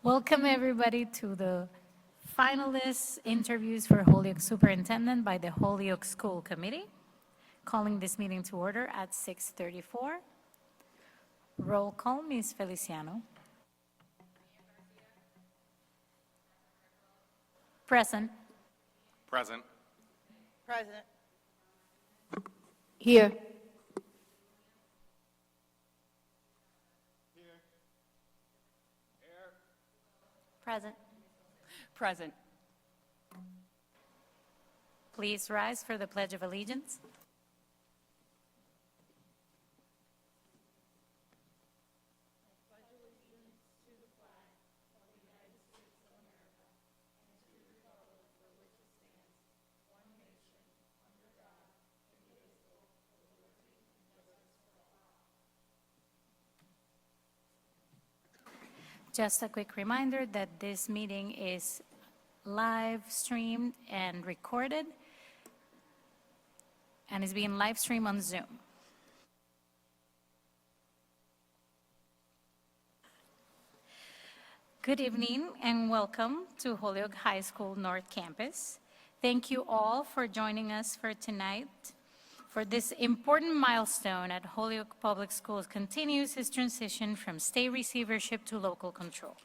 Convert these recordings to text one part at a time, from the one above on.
Welcome everybody to the finalist interviews for Holyoke Superintendent by the Holyoke School Committee. Calling this meeting to order at 6:34. Roll call, Ms. Feliciano. Present. Present. President. Here. Present. Present. Please rise for the Pledge of Allegiance. Just a quick reminder that this meeting is live streamed and recorded and is being live streamed on Zoom. Good evening and welcome to Holyoke High School North Campus. Thank you all for joining us for tonight. For this important milestone at Holyoke Public Schools continues its transition from state receivership to local control.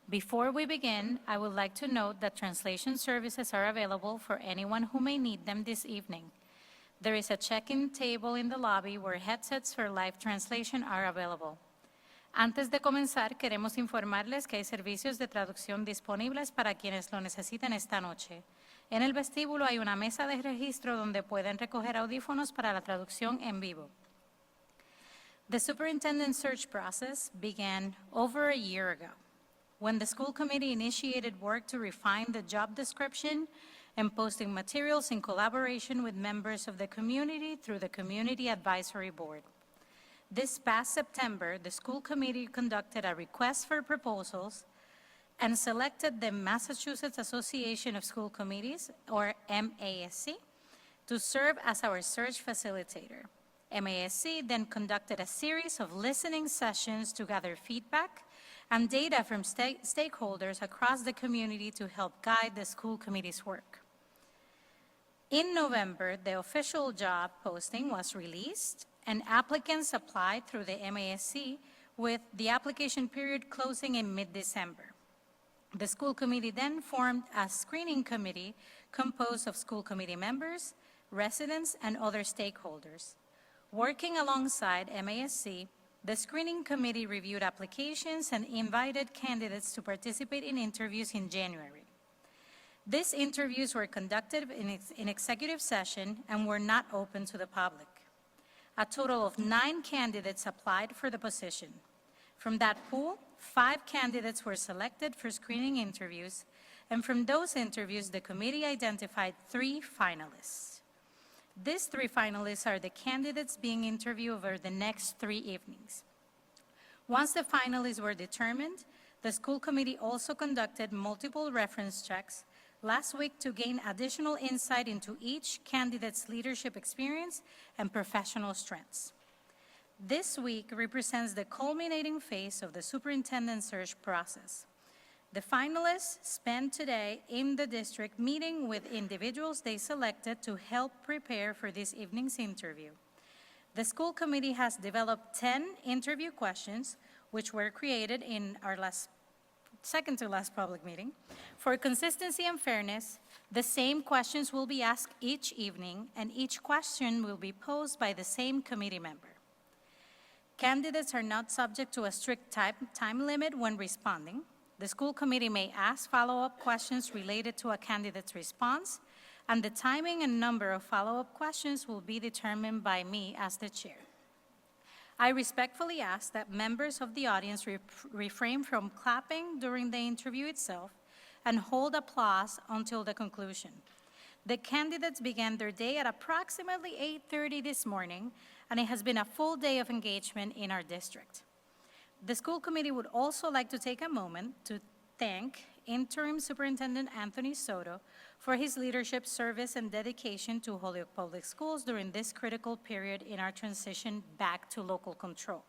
Before we begin, I would like to note that translation services are available for anyone who may need them this evening. There is a check-in table in the lobby where headsets for live translation are available. Antes de comenzar, queremos informarles que hay servicios de traducción disponibles para quienes lo necesiten esta noche. En el vestíbulo hay una mesa de registro donde pueden recoger audífonos para la traducción en vivo. The superintendent search process began over a year ago, when the school committee initiated work to refine the job description and posting materials in collaboration with members of the community through the Community Advisory Board. This past September, the school committee conducted a request for proposals and selected the Massachusetts Association of School Committees, or MASC, to serve as our search facilitator. MASC then conducted a series of listening sessions to gather feedback and data from stakeholders across the community to help guide the school committee's work. In November, the official job posting was released, and applicants applied through the MASC, with the application period closing in mid-December. The school committee then formed a screening committee composed of school committee members, residents, and other stakeholders. Working alongside MASC, the screening committee reviewed applications and invited candidates to participate in interviews in January. These interviews were conducted in executive session and were not open to the public. A total of 9 candidates applied for the position. From that pool, 5 candidates were selected for screening interviews, and from those interviews, the committee identified 3 finalists. These 3 finalists are the candidates being interviewed over the next 3 evenings. Once the finalists were determined, the school committee also conducted multiple reference checks last week to gain additional insight into each candidate's leadership experience and professional strengths. This week represents the culminating phase of the superintendent search process. The finalists spent today in the district meeting with individuals they selected to help prepare for this evening's interview. The school committee has developed 10 interview questions, which were created in our second to last public meeting. For consistency and fairness, the same questions will be asked each evening, and each question will be posed by the same committee member. Candidates are not subject to a strict time limit when responding. The school committee may ask follow-up questions related to a candidate's response, and the timing and number of follow-up questions will be determined by me as the chair. I respectfully ask that members of the audience refrain from clapping during the interview itself and hold applause until the conclusion. The candidates began their day at approximately 8:30 this morning, and it has been a full day of engagement in our district. The school committee would also like to take a moment to thank Interim Superintendent Anthony Soto for his leadership, service, and dedication to Holyoke Public Schools during this critical period in our transition back to local control.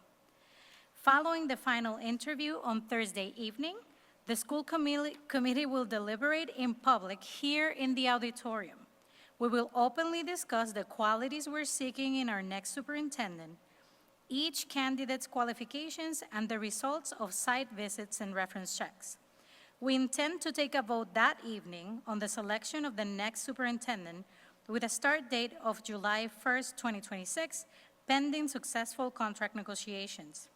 Following the final interview on Thursday evening, the school committee will deliberate in public here in the auditorium. We will openly discuss the qualities we're seeking in our next superintendent, each candidate's qualifications, and the results of site visits and reference checks. We intend to take a vote that evening on the selection of the next superintendent with a start date of July 1st, 2026, pending successful contract negotiations.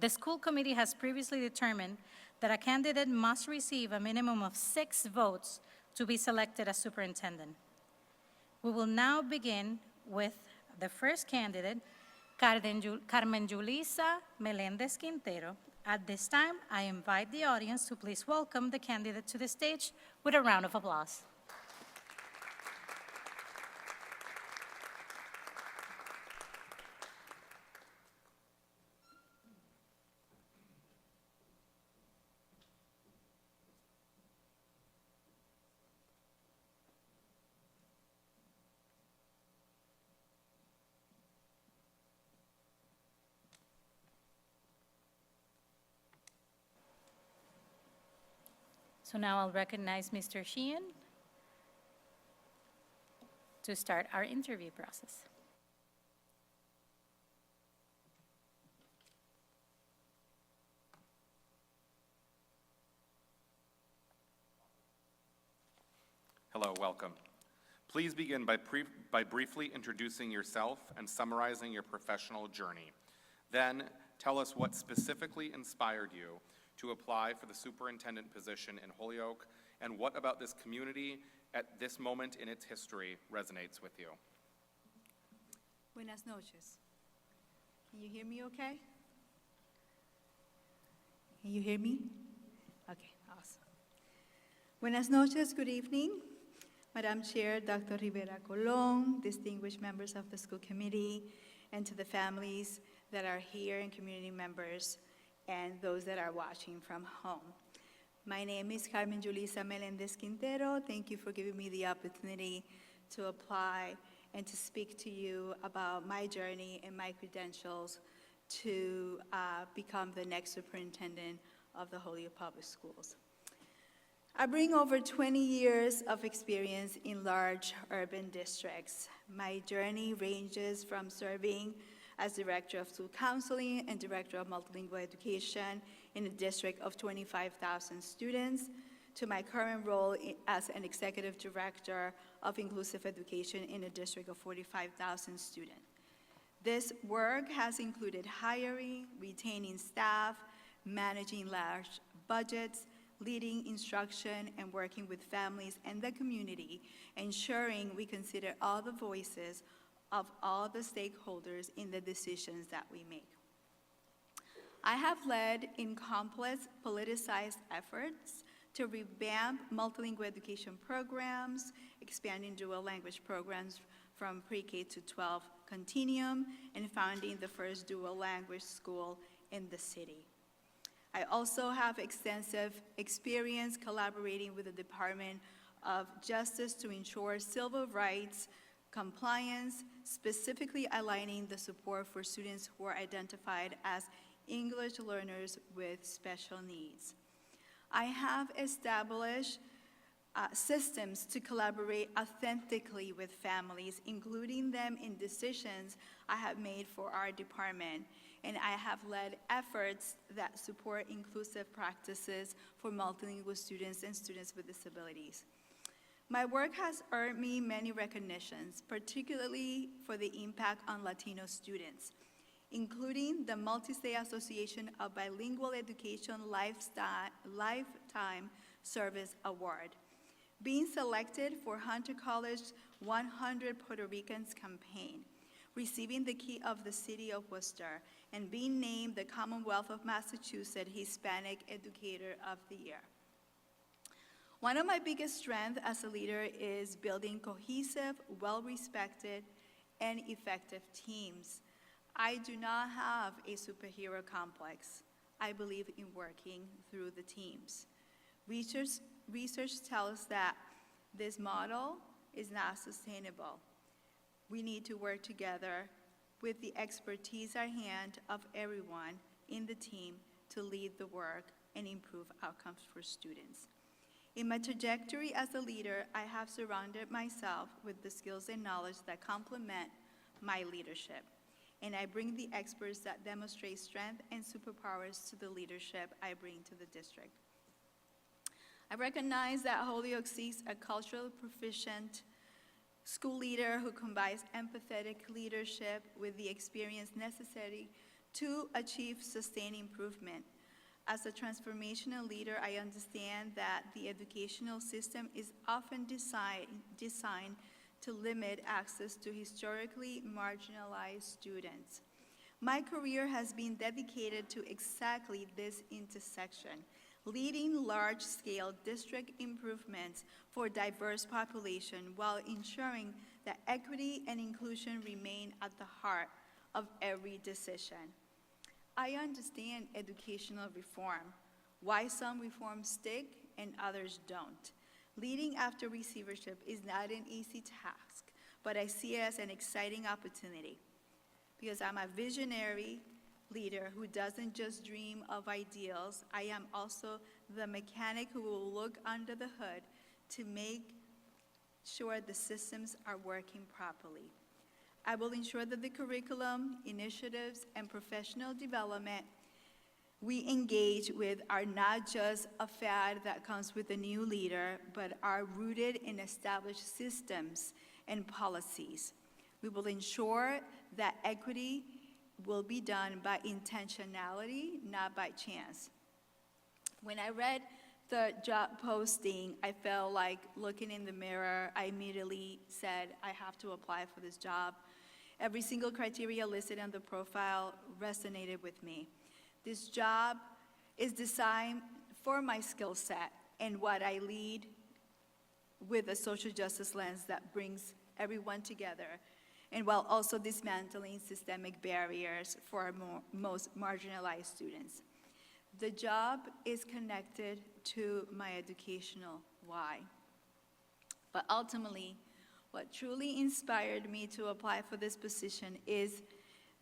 The school committee has previously determined that a candidate must receive a minimum of 6 votes to be selected as superintendent. We will now begin with the first candidate, Carmen Julissa Melendez Quintero. At this time, I invite the audience to please welcome the candidate to the stage with a round of applause. So now I'll recognize Mr. Sheehan to start our interview process. Hello, welcome. Please begin by briefly introducing yourself and summarizing your professional journey. Then tell us what specifically inspired you to apply for the superintendent position in Holyoke, and what about this community at this moment in its history resonates with you. Buenas noches. Can you hear me okay? Can you hear me? Okay, awesome. Buenas noches, good evening. Madam Chair, Dr. Rivera Colon, distinguished members of the school committee, and to the families that are here and community members, and those that are watching from home. My name is Carmen Julissa Melendez Quintero. Thank you for giving me the opportunity to apply and to speak to you about my journey and my credentials to become the next superintendent of the Holyoke Public Schools. I bring over 20 years of experience in large urban districts. My journey ranges from serving as Director of School Counseling and Director of Multilingual Education in a district of 25,000 students, to my current role as an Executive Director of Inclusive Education in a district of 45,000 students. This work has included hiring, retaining staff, managing large budgets, leading instruction, and working with families and the community, ensuring we consider all the voices of all the stakeholders in the decisions that we make. I have led in complex politicized efforts to revamp multilingual education programs, expanding dual language programs from pre-K to 12 continuum, and founding the first dual language school in the city. I also have extensive experience collaborating with the Department of Justice to ensure civil rights compliance, specifically aligning the support for students who are identified as English learners with special needs. I have established systems to collaborate authentically with families, including them in decisions I have made for our department, and I have led efforts that support inclusive practices for multilingual students and students with disabilities. My work has earned me many recognitions, particularly for the impact on Latino students, including the Multi-State Association of Bilingual Education Lifetime Service Award, being selected for Hunter College's 100 Puerto Ricans campaign, receiving the Key of the City of Worcester, and being named the Commonwealth of Massachusetts Hispanic Educator of the Year. One of my biggest strengths as a leader is building cohesive, well-respected, and effective teams. I do not have a superhero complex. I believe in working through the teams. Research tells that this model is not sustainable. We need to work together with the expertise at hand of everyone in the team to lead the work and improve outcomes for students. In my trajectory as a leader, I have surrounded myself with the skills and knowledge that complement my leadership, and I bring the experts that demonstrate strength and superpowers to the leadership I bring to the district. I recognize that Holyoke seeks a culturally proficient school leader who combines empathetic leadership with the experience necessary to achieve sustained improvement. As a transformational leader, I understand that the educational system is often designed to limit access to historically marginalized students. My career has been dedicated to exactly this intersection, leading large-scale district improvements for diverse population while ensuring that equity and inclusion remain at the heart of every decision. I understand educational reform, why some reforms stick and others don't. Leading after receivership is not an easy task, but I see it as an exciting opportunity because I'm a visionary leader who doesn't just dream of ideals. I am also the mechanic who will look under the hood to make sure the systems are working properly. I will ensure that the curriculum, initiatives, and professional development we engage with are not just a fad that comes with a new leader, but are rooted in established systems and policies. We will ensure that equity will be done by intentionality, not by chance. When I read the job posting, I felt like looking in the mirror. I immediately said, I have to apply for this job. Every single criteria listed on the profile resonated with me. This job is designed for my skill set and what I lead with a social justice lens that brings everyone together, and while also dismantling systemic barriers for our most marginalized students. The job is connected to my educational why. But ultimately, what truly inspired me to apply for this position is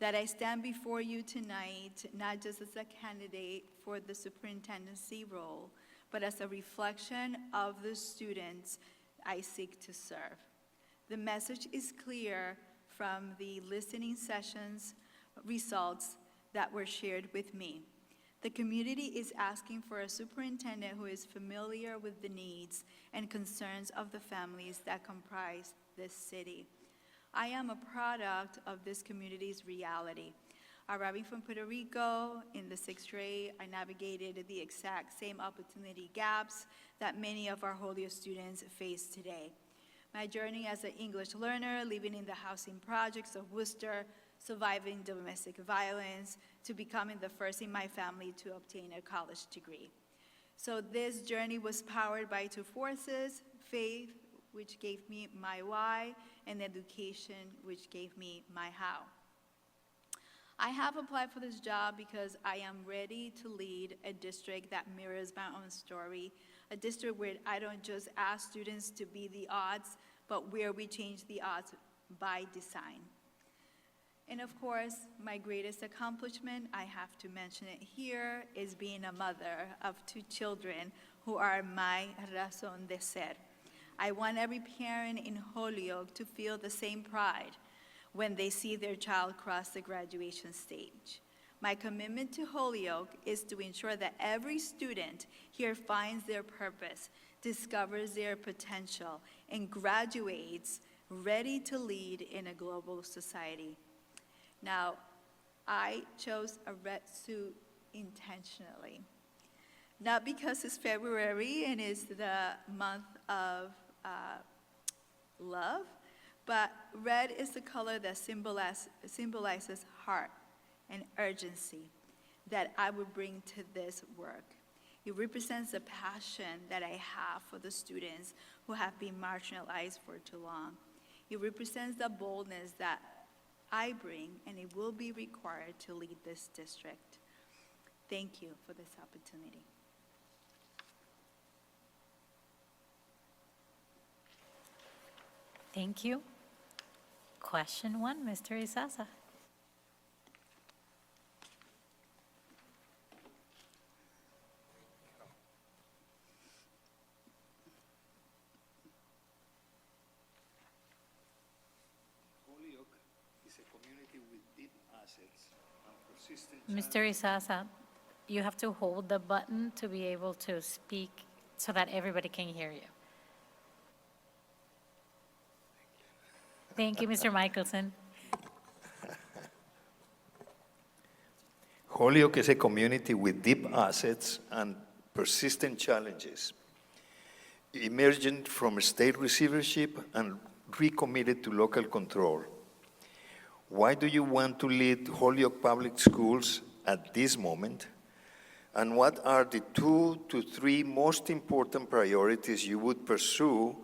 that I stand before you tonight, not just as a candidate for the superintendency role, but as a reflection of the students I seek to serve. The message is clear from the listening sessions results that were shared with me. The community is asking for a superintendent who is familiar with the needs and concerns of the families that comprise this city. I am a product of this community's reality. Arriving from Puerto Rico in the 6th grade, I navigated the exact same opportunity gaps that many of our Holyoke students face today. My journey as an English learner, living in the housing projects of Worcester, surviving domestic violence, to becoming the first in my family to obtain a college degree. So this journey was powered by two forces: faith, which gave me my why, and education, which gave me my how. I have applied for this job because I am ready to lead a district that mirrors my own story, a district where I don't just ask students to be the odds, but where we change the odds by design. And of course, my greatest accomplishment, I have to mention it here, is being a mother of 2 children who are my razón de ser. I want every parent in Holyoke to feel the same pride when they see their child cross the graduation stage. My commitment to Holyoke is to ensure that every student here finds their purpose, discovers their potential, and graduates ready to lead in a global society. Now, I chose a red suit intentionally, not because it's February and it's the month of love, but red is the color that symbolizes heart and urgency that I would bring to this work. It represents the passion that I have for the students who have been marginalized for too long. It represents the boldness that I bring, and it will be required to lead this district. Thank you for this opportunity. Thank you. Question 1, Mr. Isaza. community with deep assets and persistent Mr. Isasa, you have to hold the button to be able to speak so that everybody can hear you. Thank you, Mr. Michelson. Holyoke is a community with deep assets and persistent challenges, emergent from state receivership and recommitted to local control. Why do you want to lead Holyoke Public Schools at this moment? And what are the 2 to 3 most important priorities you would pursue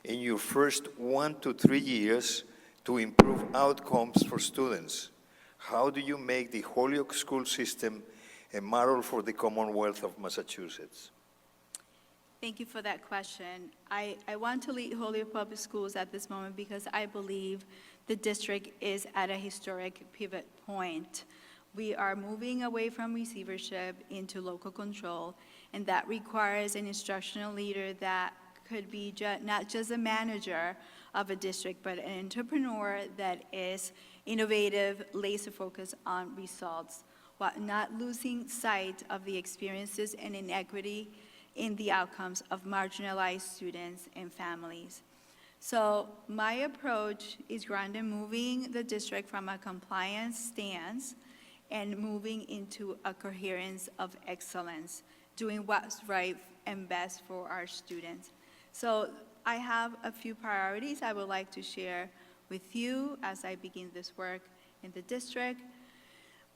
in your first 1 to 3 years to improve outcomes for students? How do you make the Holyoke school system a model for the Commonwealth of Massachusetts? Thank you for that question. I want to lead Holyoke Public Schools at this moment because I believe the district is at a historic pivot point. We are moving away from receivership into local control, and that requires an instructional leader that could be not just a manager of a district, but an entrepreneur that is innovative, laser-focused on results, while not losing sight of the experiences and inequity in the outcomes of marginalized students and families. So my approach is grounded in moving the district from a compliance stance and moving into a coherence of excellence, doing what's right and best for our students. So I have a few priorities I would like to share with you as I begin this work in the district.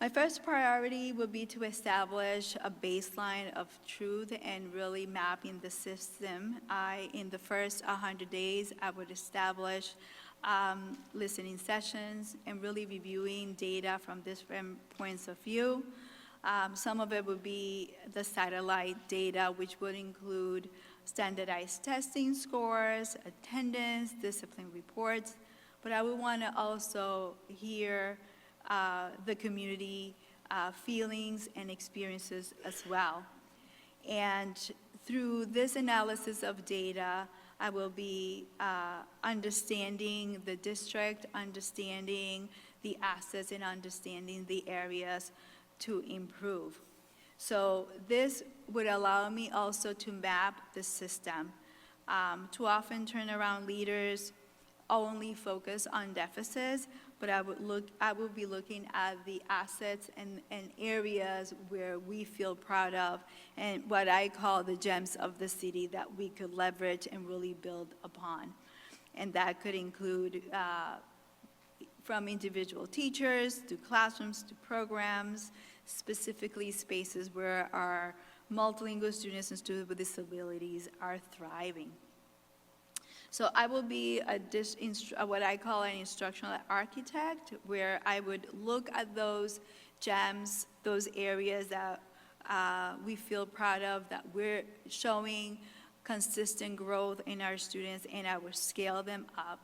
My first priority would be to establish a baseline of truth and really mapping the system. In the first 100 days, I would establish listening sessions and really reviewing data from different points of view. Some of it would be the satellite data, which would include standardized testing scores, attendance, discipline reports, but I would want to also hear the community feelings and experiences as well. And through this analysis of data, I will be understanding the district, understanding the assets, and understanding the areas to improve. So this would allow me also to map the system. Too often turnaround leaders only focus on deficits, but I would be looking at the assets and areas where we feel proud of and what I call the gems of the city that we could leverage and really build upon. And that could include from individual teachers to classrooms to programs, specifically spaces where our multilingual students and students with disabilities are thriving. So I will be what I call an instructional architect, where I would look at those gems, those areas that we feel proud of, that we're showing consistent growth in our students, and I will scale them up.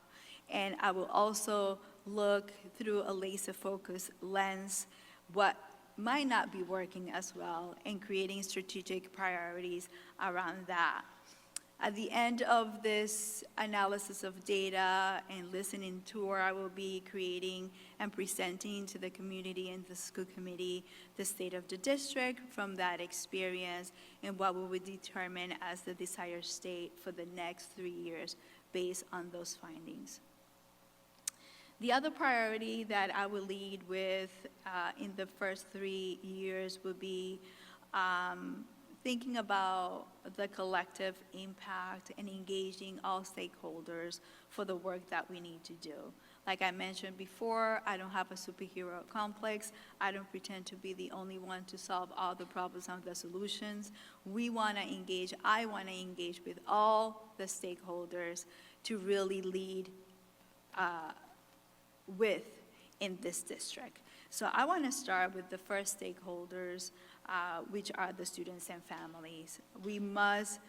And I will also look through a laser-focused lens what might not be working as well, and creating strategic priorities around that. At the end of this analysis of data and listening tour, I will be creating and presenting to the community and the school committee the state of the district from that experience and what we would determine as the desired state for the next 3 years based on those findings. The other priority that I will lead with in the first 3 years would be thinking about the collective impact and engaging all stakeholders for the work that we need to do. Like I mentioned before, I don't have a superhero complex. I don't pretend to be the only one to solve all the problems and the solutions. I want to engage with all the stakeholders to really lead in this district. So I want to start with the first stakeholders, which are the students and families. We must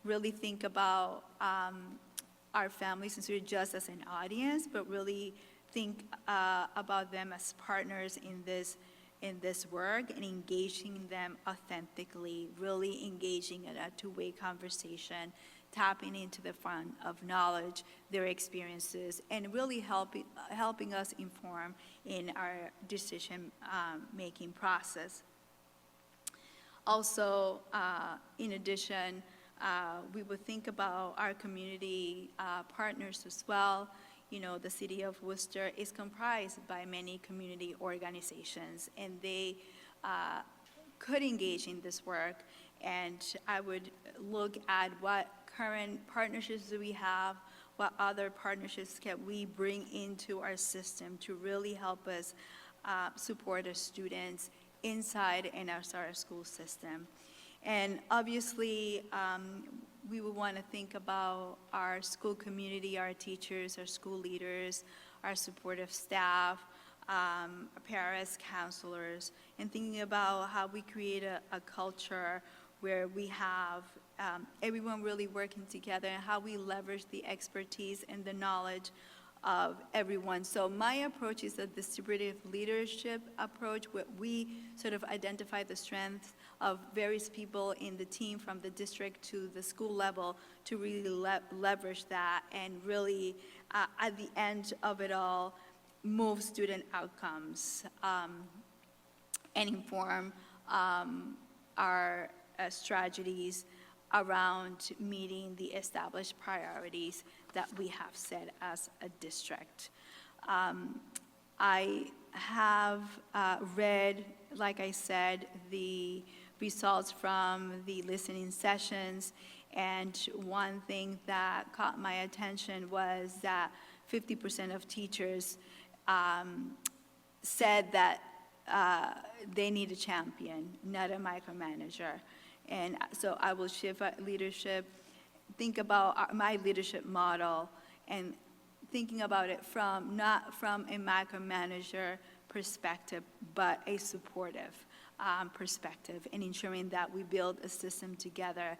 really think about our families and students just as an audience, but really think about them as partners in this work and engaging them authentically, really engaging in a two-way conversation tapping into the fund of knowledge, their experiences, and really helping us inform in our decision-making process. Also, in addition, we would think about our community partners as well. You know, the city of Worcester is comprised by many community organizations, and they could engage in this work. And I would look at what current partnerships do we have, what other partnerships can we bring into our system to really help us support our students inside and outside our school system. And obviously, we would want to think about our school community, our teachers, our school leaders, our supportive staff, parents, counselors, and thinking about how we create a culture where we have everyone really working together and how we leverage the expertise and the knowledge of everyone. So my approach is a distributive leadership approach where we sort of identify the strengths of various people in the team from the district to the school level to really leverage that and really, at the end of it all, move student outcomes and inform our strategies around meeting the established priorities that we have set as a district. I have read, like I said, the results from the listening sessions, and one thing that caught my attention was that 50% of teachers said that they need a champion, not a micromanager. And so I will shift leadership, think about my leadership model, and thinking about it from not from a micromanager perspective, but a supportive perspective, and ensuring that we build a system together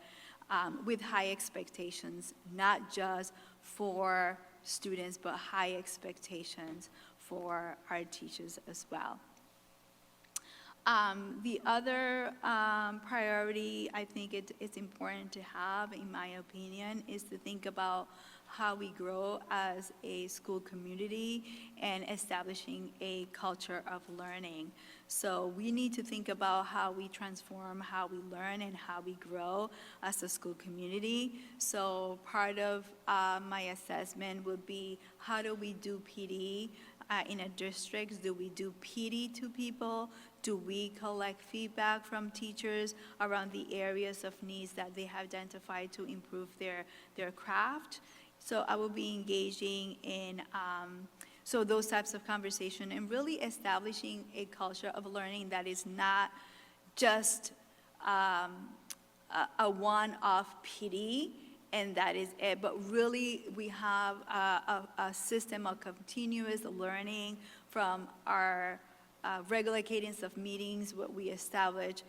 with high expectations, not just for students, but high expectations for our teachers as well. The other priority I think it's important to have, in my opinion, is to think about how we grow as a school community and establishing a culture of learning. So we need to think about how we transform, how we learn, and how we grow as a school community. So part of my assessment would be, how do we do PD in a district? Do we do PD to people? Do we collect feedback from teachers around the areas of needs that they have identified to improve their craft? So I will be engaging in so those types of conversation and really establishing a culture of learning that is not just a one-off PD, and that is it, but really we have a system of continuous learning from our regular cadence of meetings, what we establish,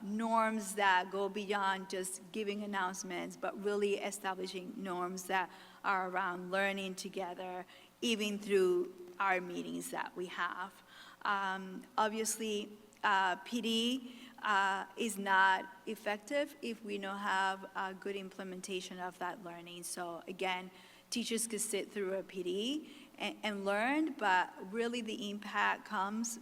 norms that go beyond just giving announcements, but really establishing norms that are around learning together, even through our meetings that we have. Obviously, PD is not effective if we don't have a good implementation of that learning. So again, teachers could sit through a PD and learn, but really the impact comes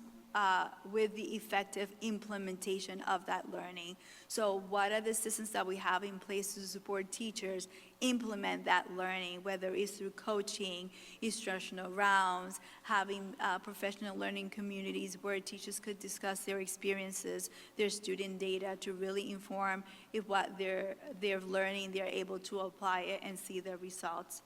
with the effective implementation of that learning. So what are the systems that we have in place to support teachers implement that learning, whether it's through coaching, instructional rounds, having professional learning communities where teachers could discuss their experiences, their student data, to really inform if what they're learning, they're able to apply it and see the results.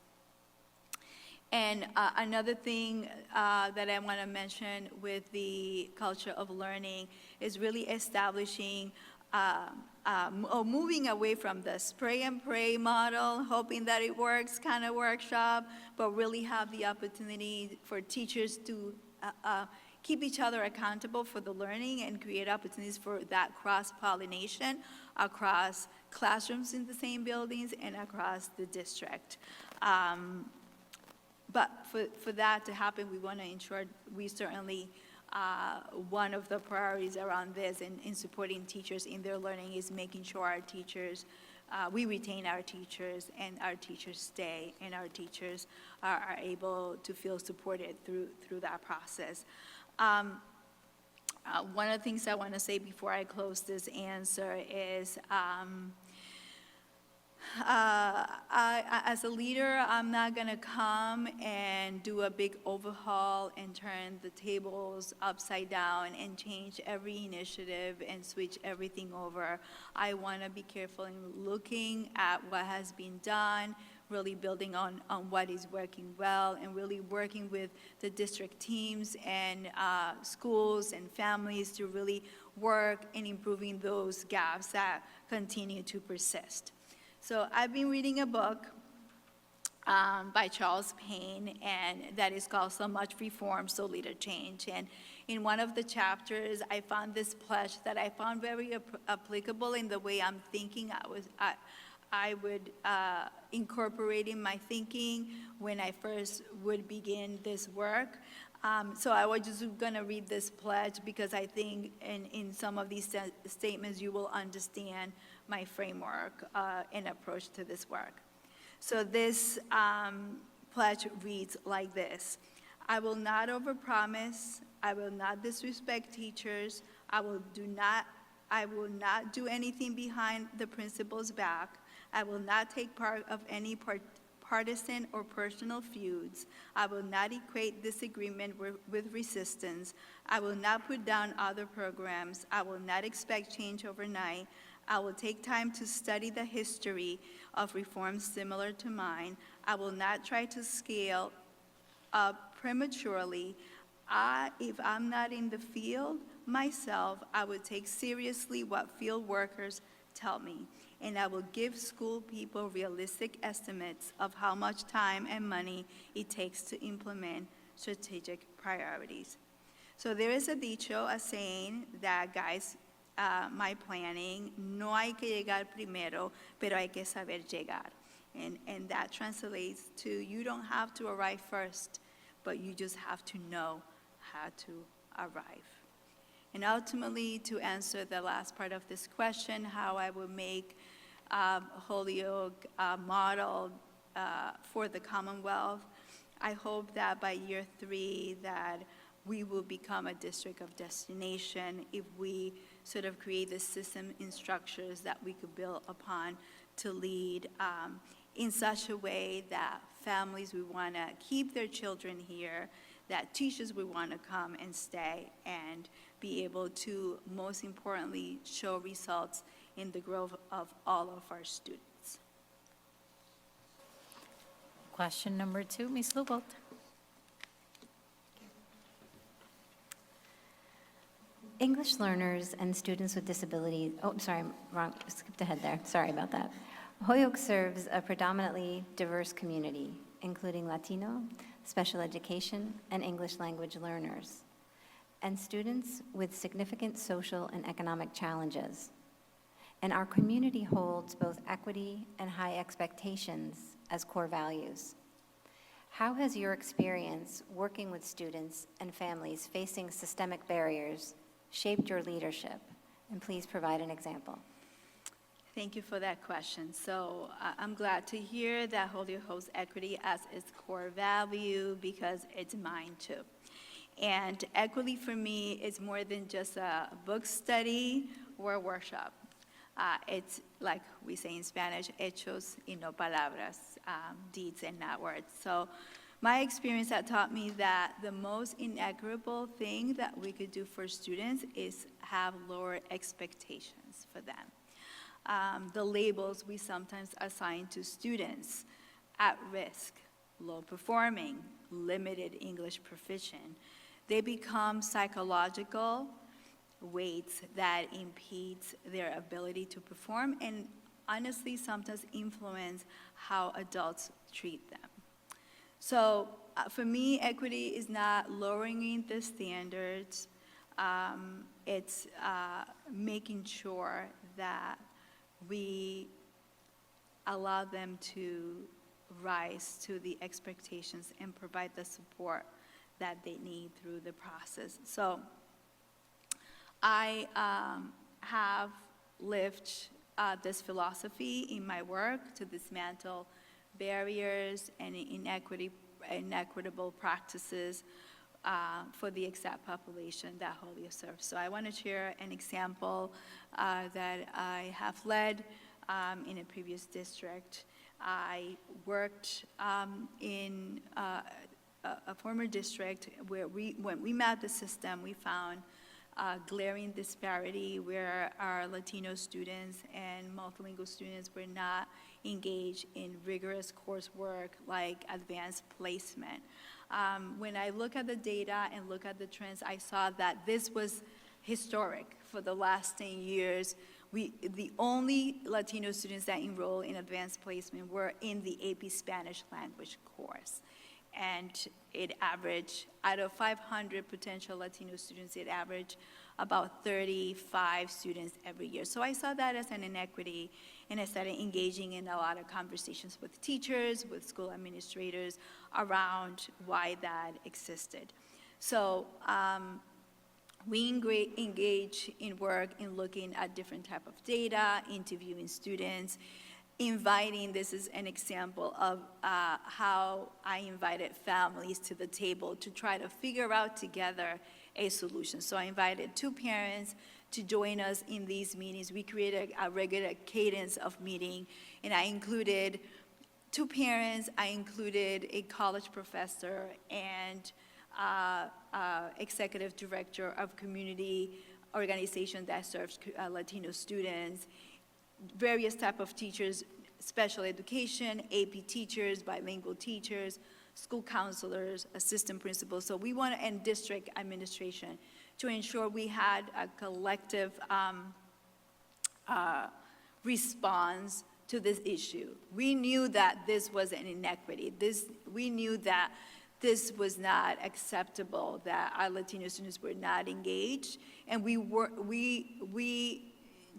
And another thing that I want to mention with the culture of learning is really establishing or moving away from the spray and pray model, hoping that it works kind of workshop, but really have the opportunity for teachers to keep each other accountable for the learning and create opportunities for that cross-pollination across classrooms in the same buildings and across the district. But for that to happen, we want to ensure we certainly, one of the priorities around this in supporting teachers in their learning is making sure our teachers we retain our teachers, and our teachers stay, and our teachers are able to feel supported through that process. One of the things I want to say before I close this answer is, as a leader, I'm not going to come and do a big overhaul and turn the tables upside down and change every initiative and switch everything over. I want to be careful in looking at what has been done, really building on what is working well, and really working with the district teams and schools and families to really work in improving those gaps that continue to persist. So I've been reading a book by Charles Payne, and that is called So Much Reform, So Little Change. And in one of the chapters, I found this pledge that I found very applicable in the way I'm thinking. I would incorporate in my thinking when I first would begin this work. So I was just going to read this pledge because I think in some of these statements you will understand my framework and approach to this work. So this pledge reads like this: I will not overpromise. I will not disrespect teachers. I will not do anything behind the principal's back. I will not take part of any partisan or personal feuds. I will not equate disagreement with resistance. I will not put down other programs. I will not expect change overnight. I will take time to study the history of reforms similar to mine. I will not try to scale up prematurely. If I'm not in the field myself, I will take seriously what field workers tell me, and I will give school people realistic estimates of how much time and money it takes to implement strategic priorities. So there is a dicho, a saying that guides my planning: no hay que llegar primero, pero hay que saber llegar. And that translates to, you don't have to arrive first, but you just have to know how to arrive. And ultimately, to answer the last part of this question, how I will make Holyoke a model for the Commonwealth, I hope that by year 3 that we will become a district of destination if we sort of create the system and structures that we could build upon to lead in such a way that families will want to keep their children here, that teachers will want to come and stay, and be able to, most importantly, show results in the growth of all of our students. Question number 2, Ms. Lubold. English learners and students with disabilities, sorry, wrong, skipped ahead there, sorry about that. Holyoke serves a predominantly diverse community, including Latino, special education, and English language learners, and students with significant social and economic challenges. And our community holds both equity and high expectations as core values. How has your experience working with students and families facing systemic barriers shaped your leadership? And please provide an example. Thank you for that question. So I'm glad to hear that Holyoke holds equity as its core value, because it's mine too. And equity for me is more than just a book study or a workshop. It's like we say in Spanish, hechos y no palabras, deeds and not words. So my experience has taught me that the most inequitable thing that we could do for students is have lower expectations for them. The labels we sometimes assign to students: at risk, low performing, limited English proficient, they become psychological weights that impedes their ability to perform, and honestly sometimes influence how adults treat them. So for me, equity is not lowering the standards. It's making sure that we allow them to rise to the expectations and provide the support that they need through the process. So I have lived this philosophy in my work to dismantle barriers and inequitable practices for the exact population that Holyoke serves. So I want to share an example that I have led in a previous district. I worked in a former district where when we mapped the system, we found glaring disparity where our Latino students and multilingual students were not engaged in rigorous coursework like advanced placement. When I look at the data and look at the trends, I saw that this was historic for the last 10 years. The only Latino students that enroll in advanced placement were in the AP Spanish language course. And it averaged, out of 500 potential Latino students, it averaged about 35 students every year. So I saw that as an inequity, and I started engaging in a lot of conversations with teachers, with school administrators around why that existed. So we engage in work in looking at different type of data, interviewing students, inviting, this is an example of how I invited families to the table to try to figure out together a solution. So I invited 2 parents to join us in these meetings. We created a regular cadence of meeting, and I included 2 parents, I included a college professor, and executive director of community organization that serves Latino students, various type of teachers, special education, AP teachers, bilingual teachers, school counselors, assistant principals. So we want to, and district administration, to ensure we had a collective response to this issue. We knew that this was an inequity. We knew that this was not acceptable, that our Latino students were not engaged, and we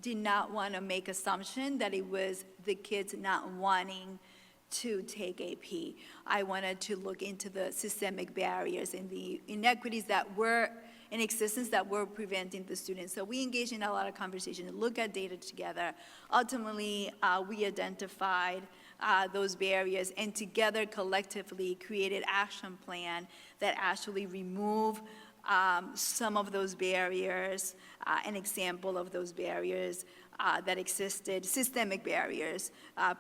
did not want to make assumption that it was the kids not wanting to take AP. I wanted to look into the systemic barriers and the inequities that were in existence that were preventing the students. So we engaged in a lot of conversation and look at data together. Ultimately, we identified those barriers and together collectively created action plan that actually remove some of those barriers, an example of those barriers that existed, systemic barriers.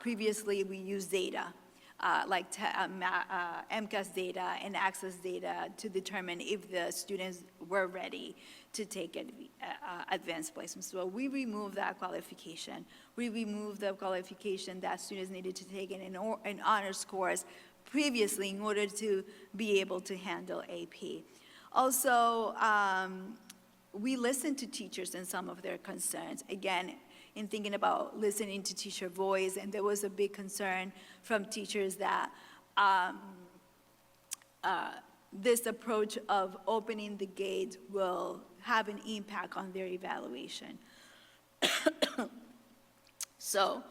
Previously, we used data, like MCAS data and access data to determine if the students were ready to take advanced placement. So we removed that qualification. We removed the qualification that students needed to take an honors course previously in order to be able to handle AP. Also, we listened to teachers and some of their concerns. Again, in thinking about listening to teacher voice, and there was a big concern from teachers that this approach of opening the gate will have an impact on their evaluation. So,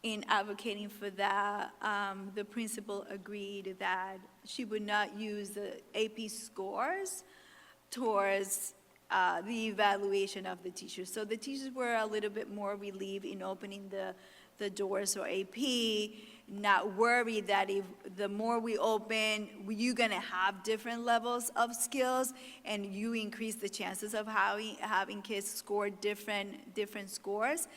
in advocating for that, the principal agreed that she would not use the AP scores towards the evaluation of the teachers. So the teachers were a little bit more relieved in opening the doors for AP, not worried that if the more we open, you're gonna have different levels of skills and you increase the chances of having kids score different scores.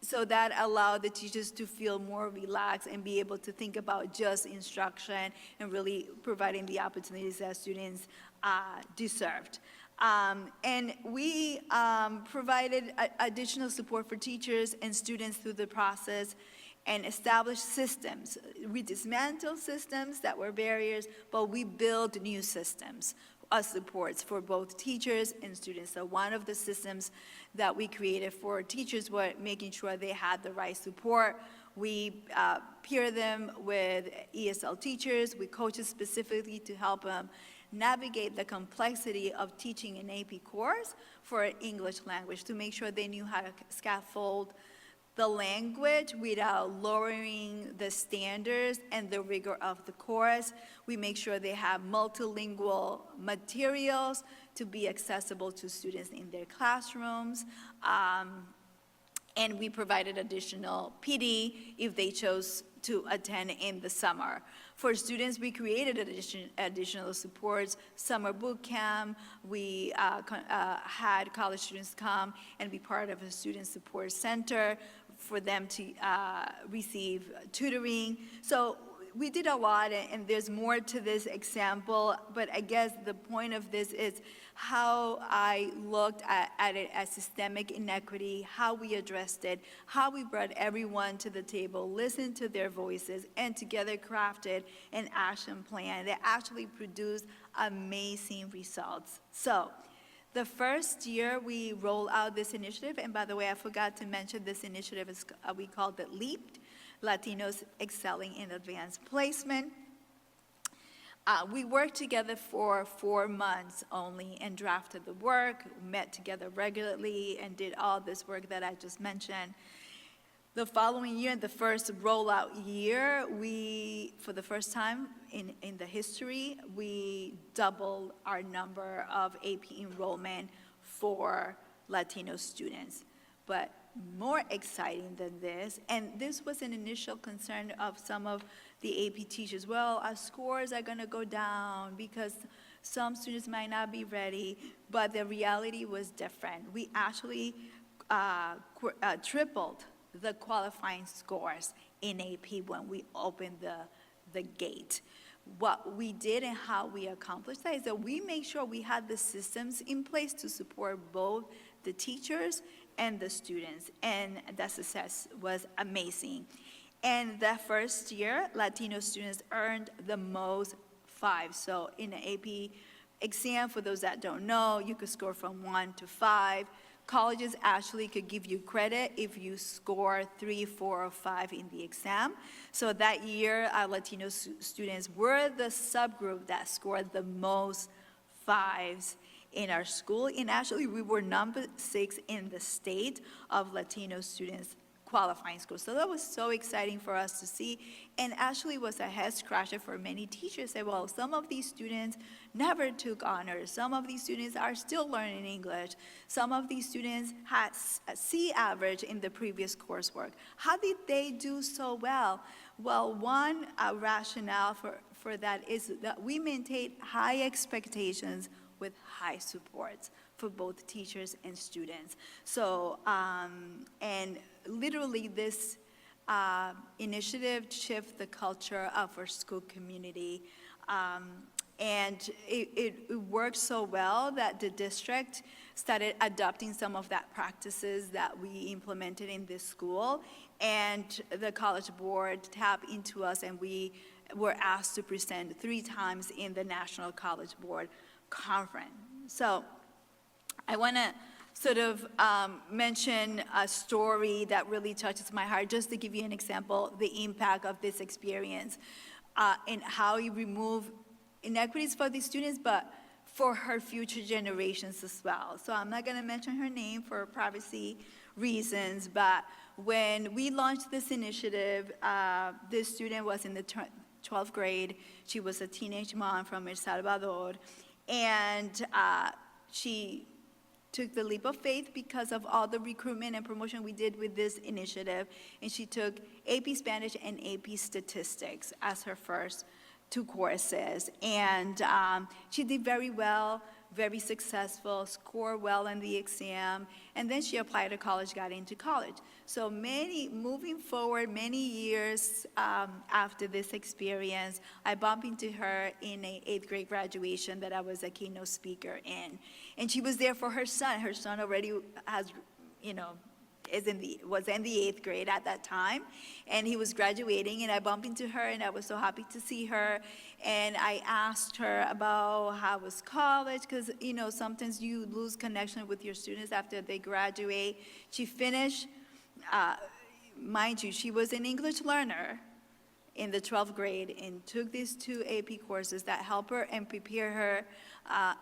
So that allowed the teachers to feel more relaxed and be able to think about just instruction and really providing the opportunities that students deserved. And we provided additional support for teachers and students through the process and established systems. We dismantled systems that were barriers, but we built new systems of supports for both teachers and students. So one of the systems that we created for teachers was making sure they had the right support. We pair them with ESL teachers, with coaches specifically to help them navigate the complexity of teaching an AP course for English language, to make sure they knew how to scaffold the language without lowering the standards and the rigor of the course. We make sure they have multilingual materials to be accessible to students in their classrooms. and we provided additional PD if they chose to attend in the summer. For students, we created additional supports, summer boot camp. We had college students come and be part of a student support center for them to receive tutoring. So we did a lot, and there's more to this example, but I guess the point of this is how I looked at it as systemic inequity, how we addressed it, how we brought everyone to the table, listened to their voices, and together crafted an action plan that actually produced amazing results. So the first year we rolled out this initiative, and by the way, I forgot to mention this initiative is, we called it LEAP, Latinos Excelling in Advanced Placement. We worked together for 4 months only and drafted the work, met together regularly, and did all this work that I just mentioned. The following year, the first rollout year, for the first time in the history, we doubled our number of AP enrollment for Latino students. But more exciting than this, and this was an initial concern of some of the AP teachers. Well, our scores are going to go down because some students might not be ready, but the reality was different. We actually tripled the qualifying scores in AP when we opened the gate. What we did and how we accomplished that is that we made sure we had the systems in place to support both the teachers and the students, and the success was amazing. And that first year, Latino students earned the most 5. So in an AP exam, for those that don't know, you could score from 1 to 5. Colleges actually could give you credit if you score 3, 4, or 5 in the exam. So that year, Latino students were the subgroup that scored the most 5s in our school, and actually we were number 6 in the state of Latino students qualifying schools. So that was so exciting for us to see, and actually was a head scratcher for many teachers. Say, well, some of these students never took honors. Some of these students are still learning English. Some of these students had a C average in the previous coursework. How did they do so well? Well, one rationale for that is that we maintain high expectations with high supports for both teachers and students. So, and literally this initiative shifted the culture of our school community. And it worked so well that the district started adopting some of that practices that we implemented in this school. And the college board tapped into us, and we were asked to present 3 times in the National College Board Conference. So I want to sort of mention a story that really touches my heart, just to give you an example, the impact of this experience and how you remove inequities for the students, but for her future generations as well. So I'm not going to mention her name for privacy reasons, but when we launched this initiative, this student was in the 12th grade. She was a teenage mom from El Salvador, and she took the leap of faith because of all the recruitment and promotion we did with this initiative, and she took AP Spanish and AP Statistics as her first 2 courses, and she did very well, very successful, scored well in the exam, and then she applied to college, got into college. So moving forward, many years after this experience, I bumped into her in an 8th grade graduation that I was a keynote speaker in. And she was there for her son. Her son already has, was in the 8th grade at that time, and he was graduating, and I bumped into her, and I was so happy to see her, and I asked her about how was college, because sometimes you lose connection with your students after they graduate. She finished, mind you, she was an English learner in the 12th grade and took these 2 AP courses that help her and prepare her,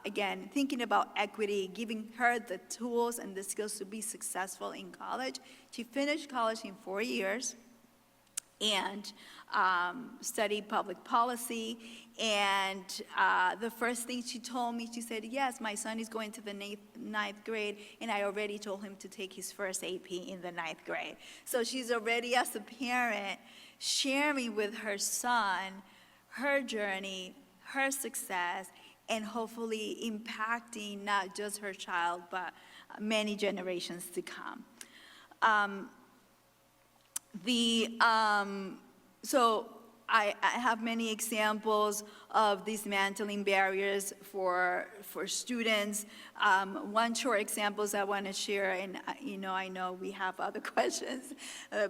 again, thinking about equity, giving her the tools and the skills to be successful in college. She finished college in 4 years, and study public policy. And the first thing she told me, she said, yes, my son is going to the ninth grade, and I already told him to take his first AP in the ninth grade. So she's already, as a parent, sharing with her son her journey, her success, and hopefully impacting not just her child, but many generations to come. So I have many examples of dismantling barriers for students. One short examples I want to share, and I know we have other questions,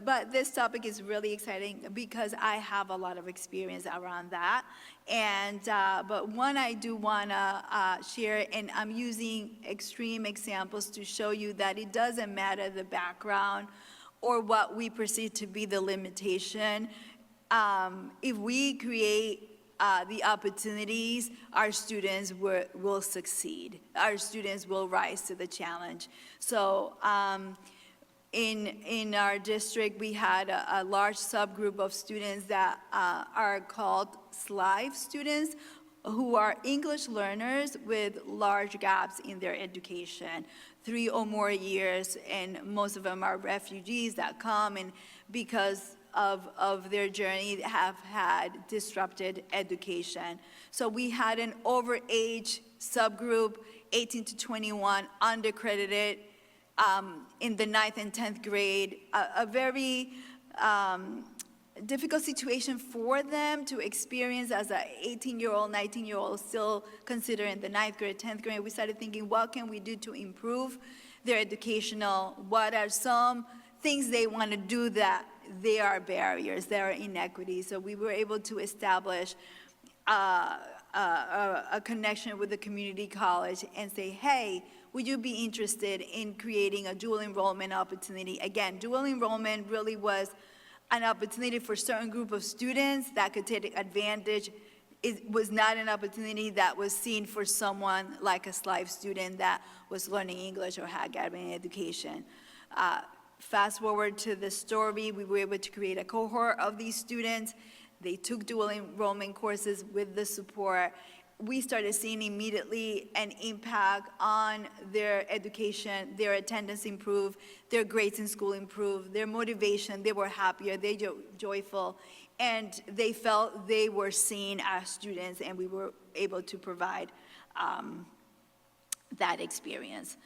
but this topic is really exciting because I have a lot of experience around that. And but one I do want to share, and I'm using extreme examples to show you that it doesn't matter the background or what we perceive to be the limitation. If we create the opportunities, our students will succeed. Our students will rise to the challenge. So in our district, we had a large subgroup of students that are called SLIVE students, who are English learners with large gaps in their education, 3 or more years, and most of them are refugees that come, and because of their journey have had disrupted education. So we had an overage subgroup, 18 to 21, undercredited in the 9th and 10th grade, a very difficult situation for them to experience as an 18-year-old, 19-year-old, still considered in the 9th grade, 10th grade. We started thinking, what can we do to improve their educational, what are some things they want to do that there are barriers, there are inequities. So we were able to establish a connection with the community college and say, hey, would you be interested in creating a dual enrollment opportunity? Again, dual enrollment really was an opportunity for a certain group of students that could take advantage. It was not an opportunity that was seen for someone like a SLIVE student that was learning English or had gathering education. Fast forward to the story, we were able to create a cohort of these students. They took dual enrollment courses with the support. We started seeing immediately an impact on their education, their attendance improved, their grades in school improved, their motivation, they were happier, they were joyful, and they felt they were seen as students, and we were able to provide that experience.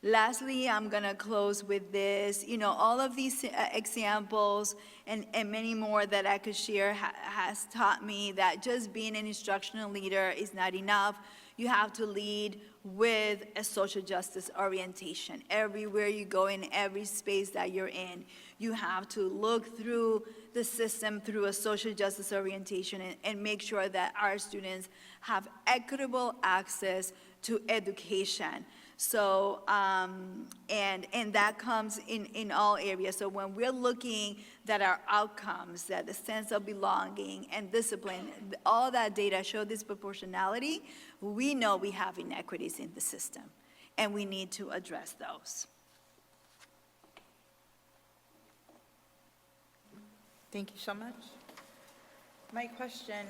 Lastly, I'm going to close with this. All of these examples and many more that I could share has taught me that just being an instructional leader is not enough. You have to lead with a social justice orientation. Everywhere you go, in every space that you're in, you have to look through the system through a social justice orientation and make sure that our students have equitable access to education. So, and that comes in all areas. So when we're looking at our outcomes, that the sense of belonging and discipline, all that data show disproportionality, we know we have inequities in the system, and we need to address those. Thank you so much. My question,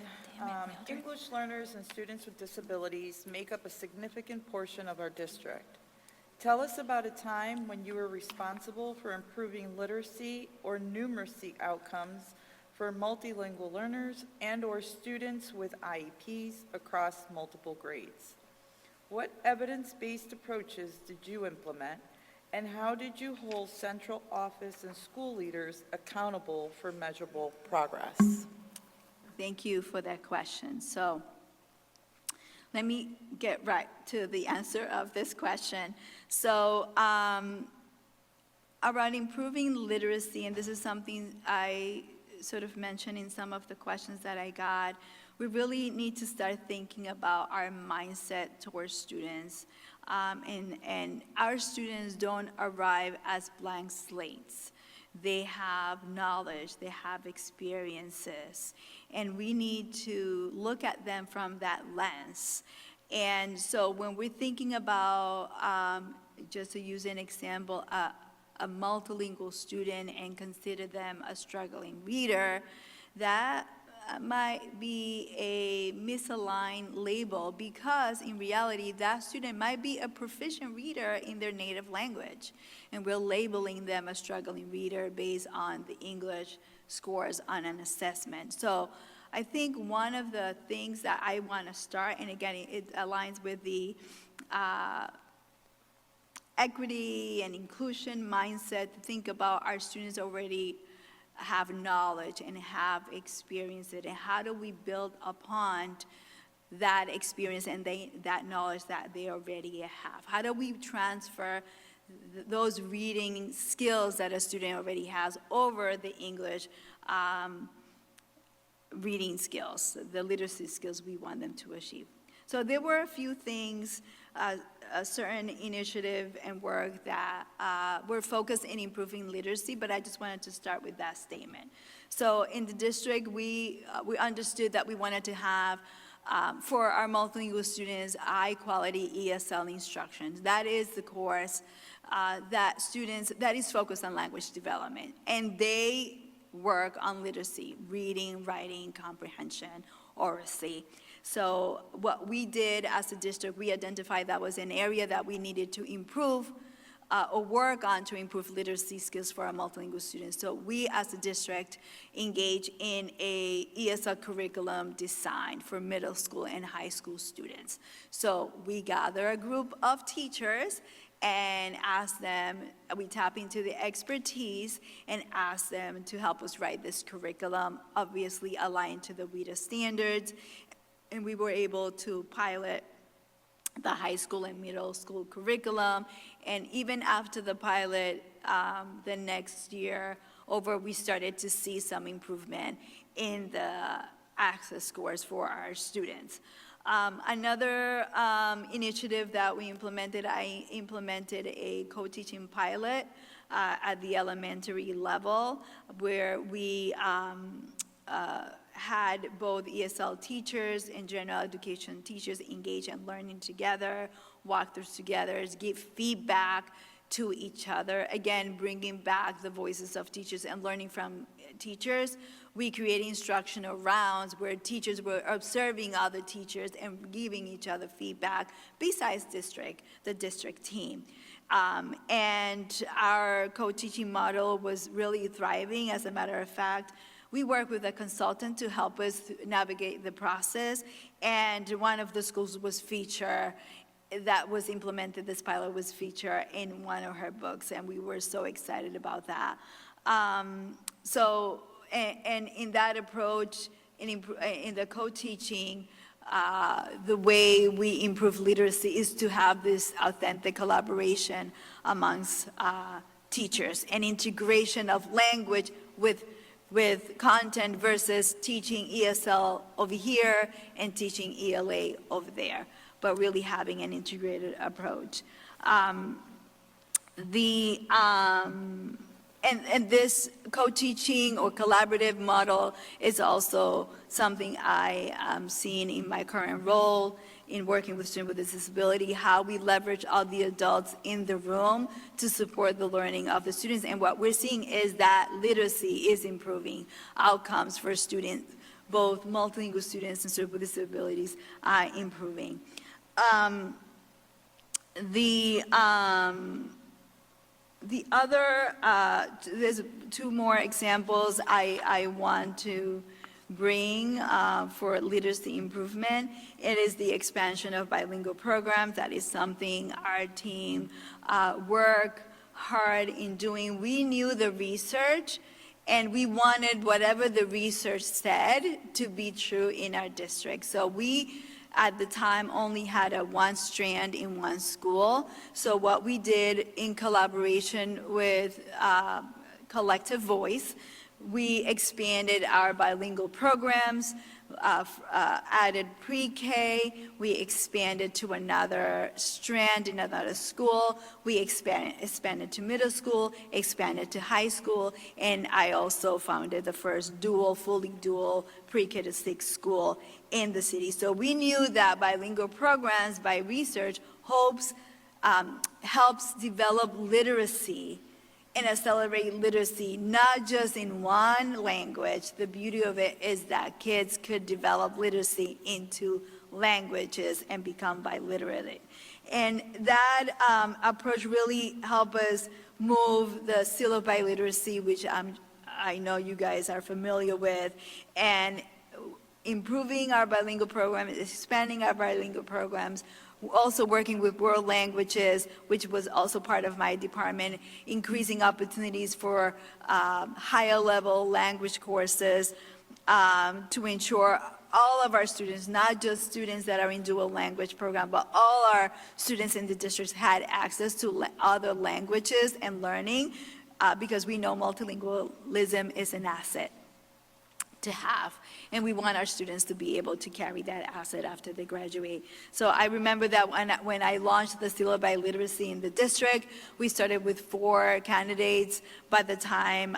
English learners and students with disabilities make up a significant portion of our district. Tell us about a time when you were responsible for improving literacy or numeracy outcomes for multilingual learners and/or students with IEPs across multiple grades. What evidence-based approaches did you implement, and how did you hold central office and school leaders accountable for measurable progress? Thank you for that question. So let me get right to the answer of this question. So around improving literacy, and this is something I sort of mentioned in some of the questions that I got, we really need to start thinking about our mindset towards students. And our students don't arrive as blank slates. They have knowledge, they have experiences, and we need to look at them from that lens. And so when we're thinking about, just to use an example, a multilingual student and consider them a struggling reader, that might be a misaligned label, because in reality, that student might be a proficient reader in their native language, and we're labeling them a struggling reader based on the English scores on an assessment. So I think one of the things that I want to start, and again, it aligns with the equity and inclusion mindset, to think about our students already have knowledge and have experienced it, and how do we build upon that experience and that knowledge that they already have? How do we transfer those reading skills that a student already has over the English reading skills, the literacy skills we want them to achieve? So there were a few things, a certain initiative and work that were focused in improving literacy, but I just wanted to start with that statement. So in the district, we understood that we wanted to have, for our multilingual students, high-quality ESL instruction. That is the course that is focused on language development, and they work on literacy, reading, writing, comprehension, oracy. So what we did as a district, we identified that was an area that we needed to improve or work on to improve literacy skills for our multilingual students. So we as a district engage in a ESL curriculum design for middle school and high school students. So we gather a group of teachers and ask them, we tap into the expertise and ask them to help us write this curriculum, obviously aligned to the WIDA standards. And we were able to pilot the high school and middle school curriculum. And even after the pilot, the next year over, we started to see some improvement in the access scores for our students. Another initiative that we implemented, I implemented a co-teaching pilot at the elementary level, where we had both ESL teachers and general education teachers engage in learning together, walkthroughs together, give feedback to each other. Again, bringing back the voices of teachers and learning from teachers. We created instructional rounds where teachers were observing other teachers and giving each other feedback besides the district team. And our co-teaching model was really thriving. As a matter of fact, we work with a consultant to help us navigate the process, and one of the schools was featured, that was implemented, this pilot was featured in one of her books, and we were so excited about that. And in that approach, in the co-teaching, the way we improve literacy is to have this authentic collaboration amongst teachers, and integration of language with content versus teaching ESL over here and teaching ELA over there, but really having an integrated approach. And this co-teaching or collaborative model is also something I am seeing in my current role in working with students with disability, how we leverage all the adults in the room to support the learning of the students. And what we're seeing is that literacy is improving. Outcomes for students, both multilingual students and students with disabilities, are improving. The other, there's two more examples I want to bring for literacy improvement. It is the expansion of bilingual programs. That is something our team worked hard in doing. We knew the research, and we wanted whatever the research said to be true in our district. So we, at the time, only had one strand in one school. So what we did in collaboration with Collective Voice, we expanded our bilingual programs, added pre-K, we expanded to another strand in another school, we expanded to middle school, expanded to high school, and I also founded the first fully dual pre-K to 6 school in the city. So we knew that bilingual programs, by research, helps develop literacy and accelerate literacy, not just in one language. The beauty of it is that kids could develop literacy into languages and become biliterate. And that approach really helped us move the seal of biliteracy, which I know you guys are familiar with, and improving our bilingual program, expanding our bilingual programs, also working with world languages, which was also part of my department, increasing opportunities for higher level language courses to ensure all of our students, not just students that are in dual language program, but all our students in the districts had access to other languages and learning, because we know multilingualism is an asset to have, and we want our students to be able to carry that asset after they graduate. So I remember that when I launched the Seal of Biliteracy in the district, we started with 4 candidates. By the time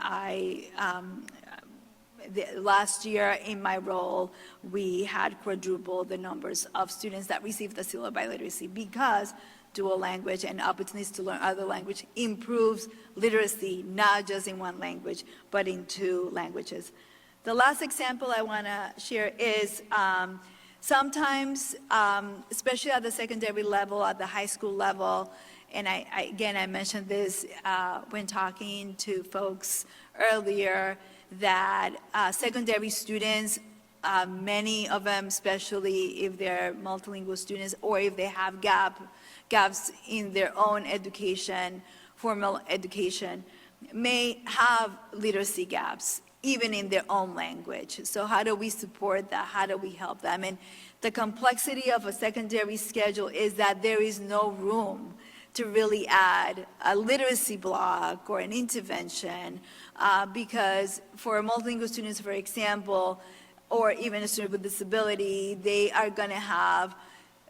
last year in my role, we had quadrupled the numbers of students that received the Seal of Biliteracy, because dual language and opportunities to learn other language improves literacy, not just in one language, but in 2 languages. The last example I want to share is sometimes, especially at the secondary level, at the high school level, and I mentioned this when talking to folks earlier, that secondary students, many of them, especially if they're multilingual students or if they have gaps in their own education, formal education, may have literacy gaps, even in their own language. So how do we support that? How do we help them? And the complexity of a secondary schedule is that there is no room to really add a literacy block or an intervention, because for multilingual students, for example, or even a student with disability, they are going to have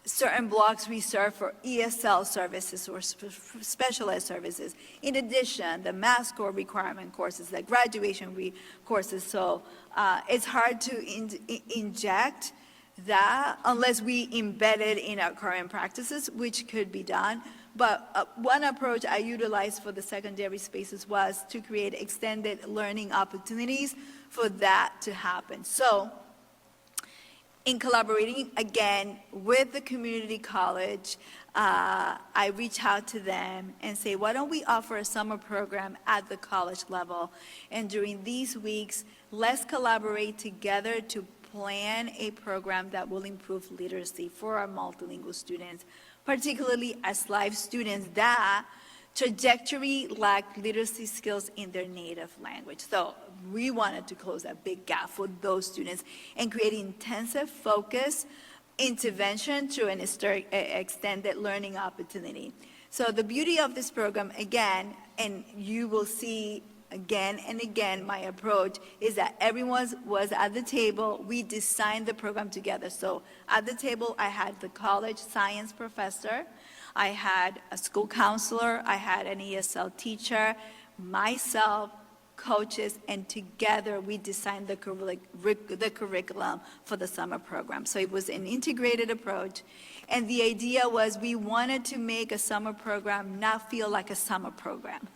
certain blocks reserved for ESL services or specialized services. In addition, the math score requirement courses, the graduation courses. So it's hard to inject that unless we embed it in our current practices, which could be done. But one approach I utilized for the secondary spaces was to create extended learning opportunities for that to happen. So in collaborating, again, with the community college, I reach out to them and say, why don't we offer a summer program at the college level? And during these weeks, let's collaborate together to plan a program that will improve literacy for our multilingual students, particularly as live students that trajectory lack literacy skills in their native language. So we wanted to close that big gap for those students and create intensive focus intervention through an extended learning opportunity. So the beauty of this program, again, and you will see again and again, my approach is that everyone was at the table. We designed the program together. So at the table, I had the college science professor, I had a school counselor, I had an ESL teacher, myself, coaches, and together we designed the curriculum for the summer program. So it was an integrated approach. And the idea was we wanted to make a summer program not feel like a summer program.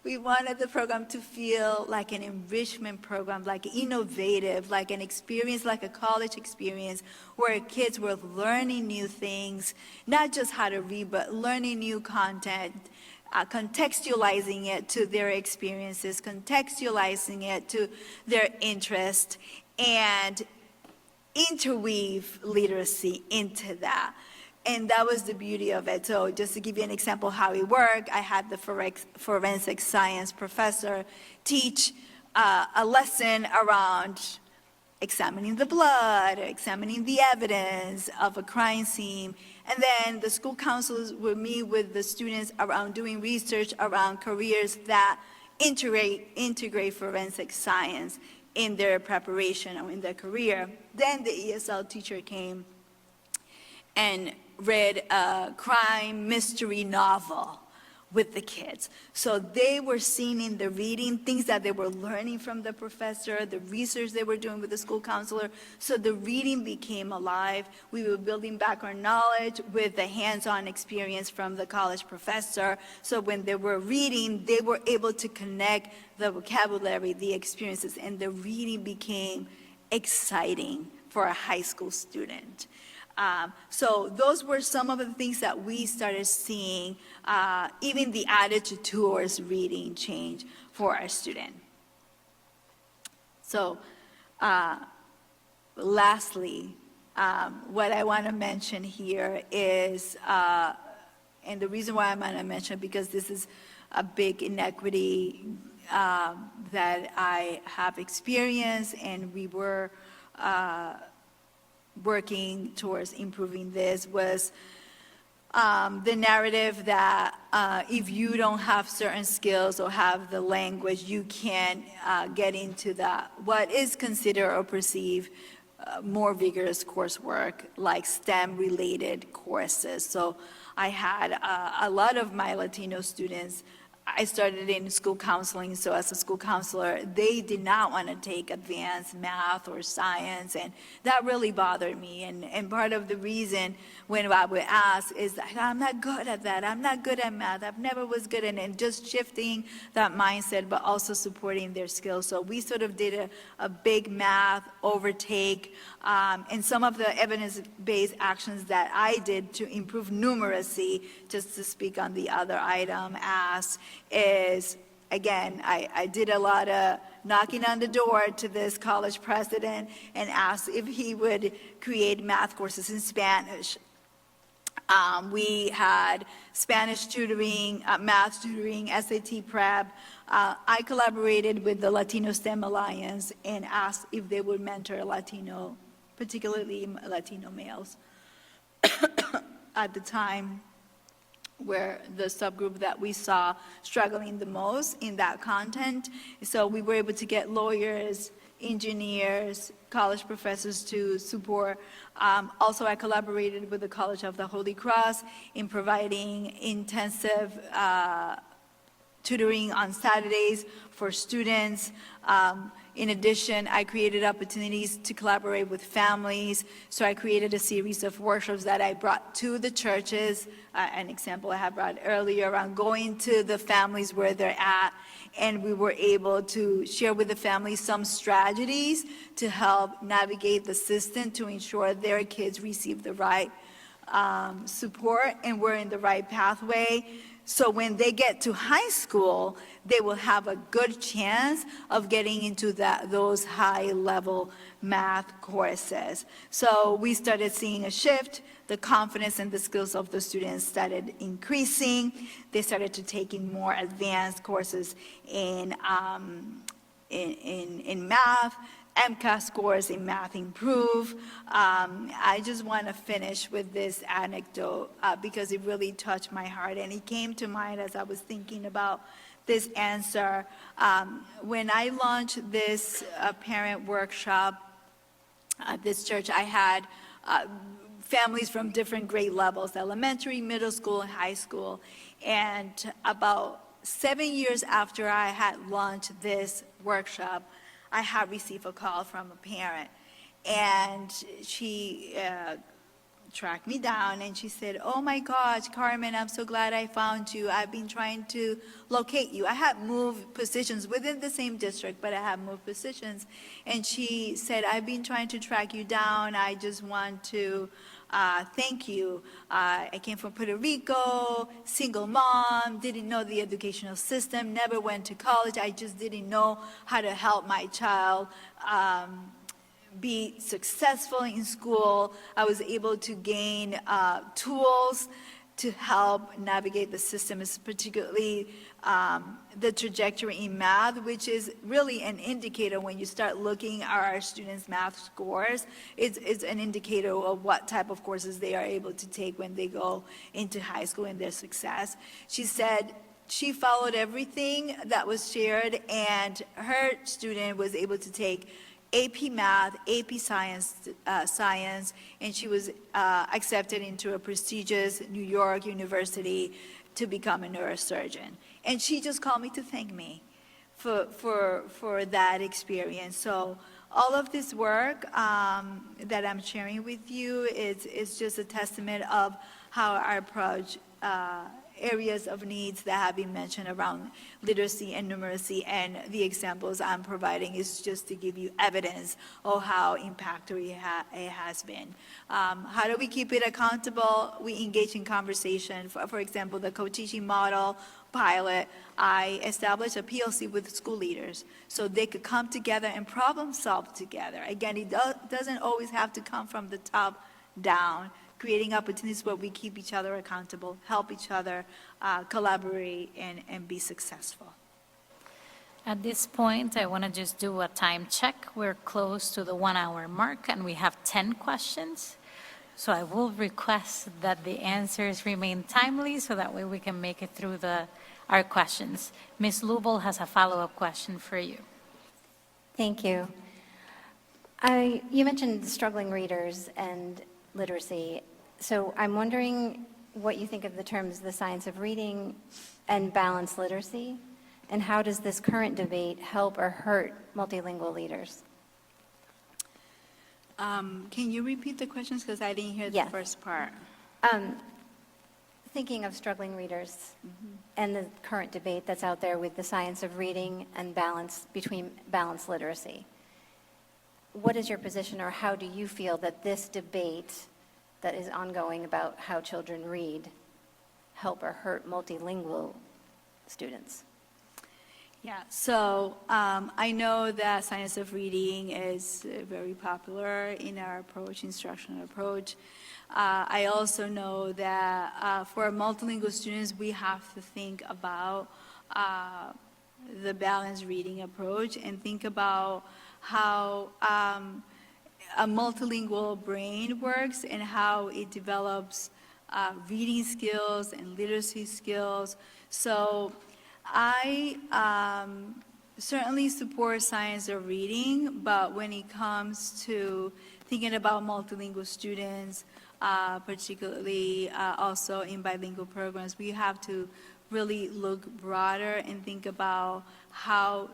We wanted the program to feel like an enrichment program, like innovative, like an experience, like a college experience where kids were learning new things, not just how to read, but learning new content, contextualizing it to their experiences, contextualizing it to their interest, and interweave literacy into that. And that was the beauty of it. So just to give you an example how it worked, I had the forensic science professor teach a lesson around examining the blood, examining the evidence of a crime scene. And then the school counselors would meet with the students around doing research around careers that integrate forensic science in their preparation or in their career. Then the ESL teacher came and read a crime mystery novel with the kids. So they were seeing in the reading things that they were learning from the professor, the research they were doing with the school counselor. So the reading became alive. We were building back our knowledge with the hands-on experience from the college professor. So when they were reading, they were able to connect the vocabulary, the experiences, and the reading became exciting for a high school student. So those were some of the things that we started seeing, even the attitude towards reading change for our student. So lastly, what I want to mention here is, and the reason why I'm going to mention it, because this is a big inequity that I have experienced, and we were working towards improving this, was the narrative that if you don't have certain skills or have the language, you can't get into that, what is considered or perceived more vigorous coursework, like STEM-related courses. So I had a lot of my Latino students, I started in school counseling, so as a school counselor, they did not want to take advanced math or science, and that really bothered me. And part of the reason when I would ask is that I'm not good at that, I'm not good at math, I've never was good at it, and just shifting that mindset, but also supporting their skills. So we sort of did a big math overtake, and some of the evidence-based actions that I did to improve numeracy, just to speak on the other item asked, is, again, I did a lot of knocking on the door to this college president and asked if he would create math courses in Spanish. We had Spanish tutoring, math tutoring, SAT prep. I collaborated with the Latino STEM Alliance and asked if they would mentor Latino, particularly Latino males. At the time, where the subgroup that we saw struggling the most in that content. So we were able to get lawyers, engineers, college professors to support. Also, I collaborated with the College of the Holy Cross in providing intensive tutoring on Saturdays for students. In addition, I created opportunities to collaborate with families. So I created a series of workshops that I brought to the churches. An example I had brought earlier around going to the families where they're at, and we were able to share with the families some strategies to help navigate the system to ensure their kids receive the right support and we're in the right pathway. So when they get to high school, they will have a good chance of getting into those high-level math courses. So we started seeing a shift. The confidence and the skills of the students started increasing. They started to taking more advanced courses in math. MCAS scores in math improve. I just want to finish with this anecdote because it really touched my heart, and it came to mind as I was thinking about this answer. When I launched this parent workshop at this church, I had families from different grade levels, elementary, middle school, and high school. And about 7 years after I had launched this workshop, I had received a call from a parent, and she tracked me down and she said, "Oh my gosh, Carmen, I'm so glad I found you. I've been trying to locate you." I had moved positions within the same district, but I had moved positions. And she said, "I've been trying to track you down. I just want to thank you. I came from Puerto Rico, single mom, didn't know the educational system, never went to college. I just didn't know how to help my child be successful in school. I was able to gain tools to help navigate the system, particularly the trajectory in math, which is really an indicator when you start looking at our students' math scores. It's an indicator of what type of courses they are able to take when they go into high school and their success." She said she followed everything that was shared, and her student was able to take AP Math, AP Science, and she was accepted into a prestigious New York university to become a neurosurgeon. And she just called me to thank me for that experience. So all of this work that I'm sharing with you is just a testament of how I approach areas of needs that have been mentioned around literacy and numeracy, and the examples I'm providing is just to give you evidence of how impactful it has been. How do we keep it accountable? We engage in conversation. For example, the co-teaching model pilot, I established a PLC with school leaders so they could come together and problem solve together. Again, it doesn't always have to come from the top down, creating opportunities where we keep each other accountable, help each other, collaborate, and be successful. At this point, I want to just do a time check. We're close to the 1 hour mark, and we have 10 questions. So I will request that the answers remain timely, so that way we can make it through our questions. Ms. Lubel has a follow-up question for you. Thank you. You mentioned struggling readers and literacy. So I'm wondering what you think of the terms the science of reading and balanced literacy, and how does this current debate help or hurt multilingual leaders? Can you repeat the questions, because I didn't hear the Yes. first part? Thinking of struggling readers and the current debate that's out there with the science of reading and balanced literacy. What is your position, or how do you feel that this debate that is ongoing about how children read help or hurt multilingual students? Yeah, so I know that science of reading is very popular in our approach, instructional approach. I also know that for multilingual students, we have to think about the balanced reading approach and think about how a multilingual brain works and how it develops reading skills and literacy skills. So I certainly support science of reading, but when it comes to thinking about multilingual students, particularly also in bilingual programs, we have to really look broader and think about how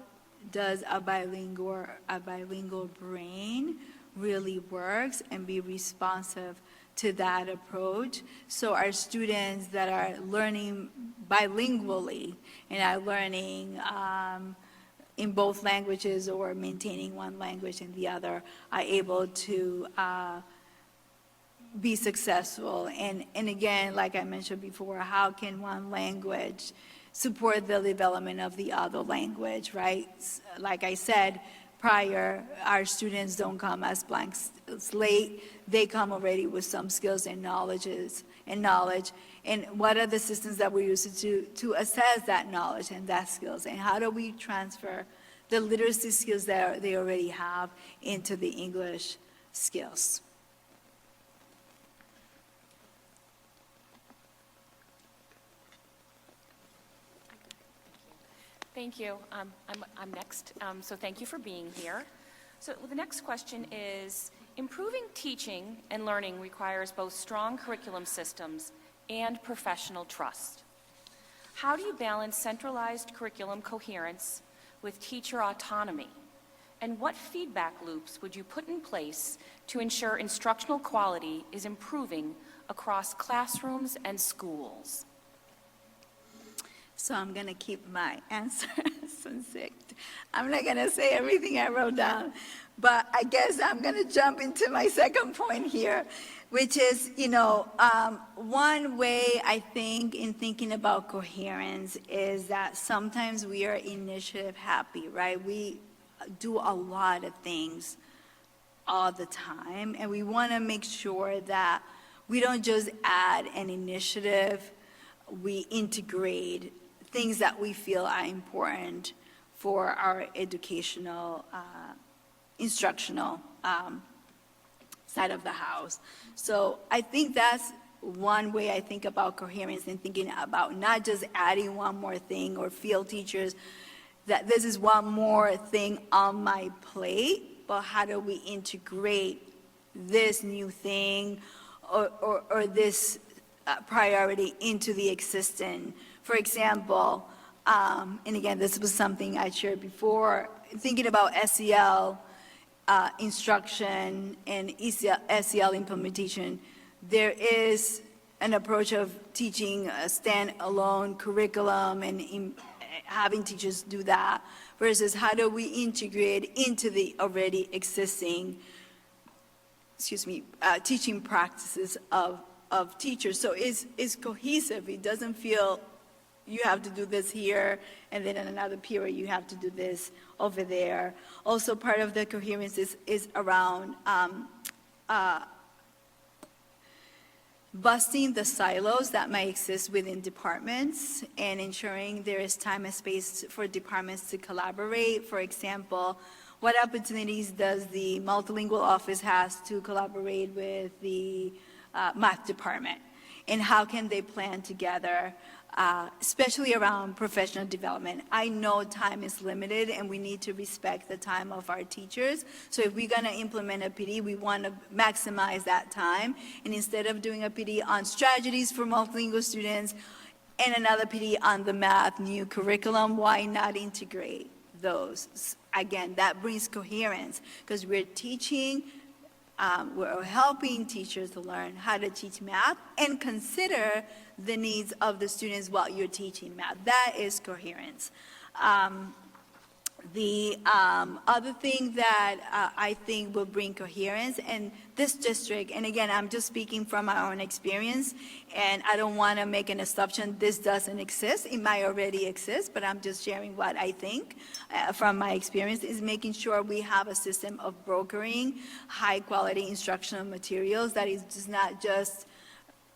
does a bilingual brain really works and be responsive to that approach. So our students that are learning bilingually and are learning in both languages or maintaining one language and the other are able to be successful. And again, like I mentioned before, how can one language support the development of the other language, right? Like I said prior, our students don't come as blank slate. They come already with some skills and knowledge. And what are the systems that we're using to assess that knowledge and that skills? And how do we transfer the literacy skills that they already have into the English skills? Thank you. I'm next, so thank you for being here. So the next question is, improving teaching and learning requires both strong curriculum systems and professional trust. How do you balance centralized curriculum coherence with teacher autonomy? And what feedback loops would you put in place to ensure instructional quality is improving across classrooms and schools? So I'm going to keep my answer succinct. I'm not going to say everything I wrote down, but I guess I'm going to jump into my second point here, which is, one way I think in thinking about coherence is that sometimes we are initiative happy, right? We do a lot of things all the time, and we want to make sure that we don't just add an initiative, we integrate things that we feel are important for our educational, instructional side of the house. So I think that's one way I think about coherence and thinking about not just adding one more thing or feel teachers that this is one more thing on my plate, but how do we integrate this new thing or this priority into the existing. For example, and again, this was something I shared before, thinking about SEL instruction and SEL implementation, there is an approach of teaching a standalone curriculum and having teachers do that versus how do we integrate into the already existing, teaching practices of teachers. So it's cohesive. It doesn't feel you have to do this here, and then in another period, you have to do this over there. Also, part of the coherence is around busting the silos that might exist within departments and ensuring there is time and space for departments to collaborate. For example, what opportunities does the multilingual office has to collaborate with the math department? And how can they plan together, especially around professional development? I know time is limited and we need to respect the time of our teachers. So if we're gonna implement a PD, we wanna maximize that time. And instead of doing a PD on strategies for multilingual students and another PD on the math new curriculum, why not integrate those? Again, that brings coherence because we're teaching, we're helping teachers to learn how to teach math and consider the needs of the students while you're teaching math. That is coherence. The other thing that I think will bring coherence, and this district, and again, I'm just speaking from my own experience, and I don't want to make an assumption this doesn't exist. It might already exist, but I'm just sharing what I think from my experience, is making sure we have a system of brokering high-quality instructional materials that is just not just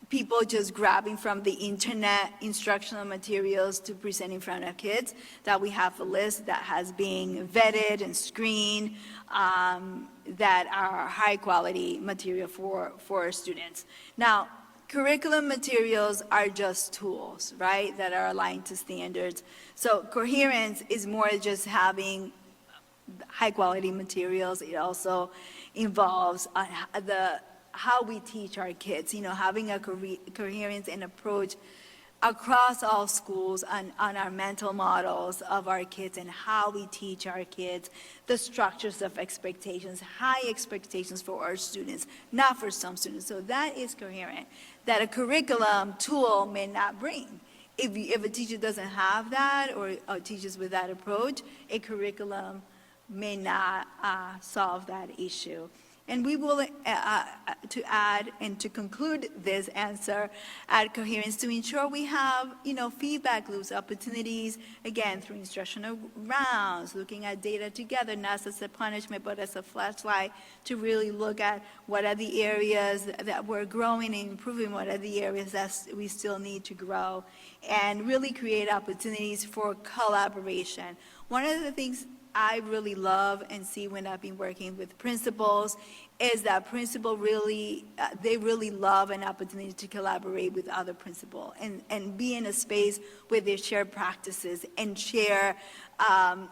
people just grabbing from the internet instructional materials to present in front of kids, that we have a list that has been vetted and screened that are high quality material for students. Now, curriculum materials are just tools, right, that are aligned to standards. So coherence is more just having high quality materials. It also involves how we teach our kids, having a coherence and approach across all schools on our mental models of our kids and how we teach our kids, the structures of expectations, high expectations for our students, not for some students. So that is coherent, that a curriculum tool may not bring. If a teacher doesn't have that or teaches with that approach, a curriculum may not solve that issue. And we will, to add and to conclude this answer, add coherence to ensure we have, feedback loops, opportunities, again, through instructional rounds, looking at data together, not as a punishment, but as a flashlight to really look at what are the areas that we're growing and improving, what are the areas that we still need to grow, and really create opportunities for collaboration. One of the things I really love and see when I've been working with principals is that principal really, they really love an opportunity to collaborate with other principals and be in a space where they share practices and share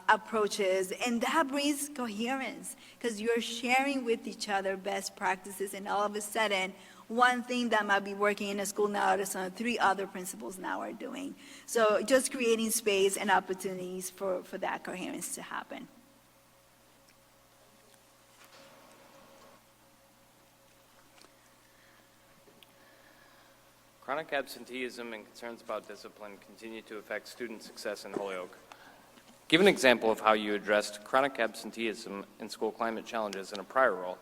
approaches, and that brings coherence because you're sharing with each other best practices, and all of a sudden, one thing that might be working in a school now that 3 other principals now are doing. So just creating space and opportunities for that coherence to happen. Chronic absenteeism and concerns about discipline continue to affect student success in Holyoke. Give an example of how you addressed chronic absenteeism and school climate challenges in a prior role.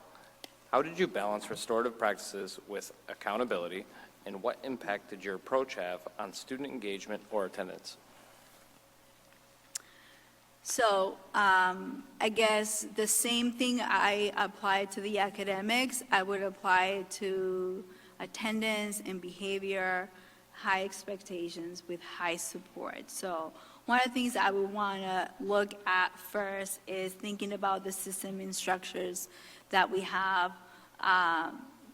How did you balance restorative practices with accountability, and what impact did your approach have on student engagement or attendance? So I guess the same thing I applied to the academics, I would apply to attendance and behavior, high expectations with high support. So one of the things I would want to look at first is thinking about the system and structures that we have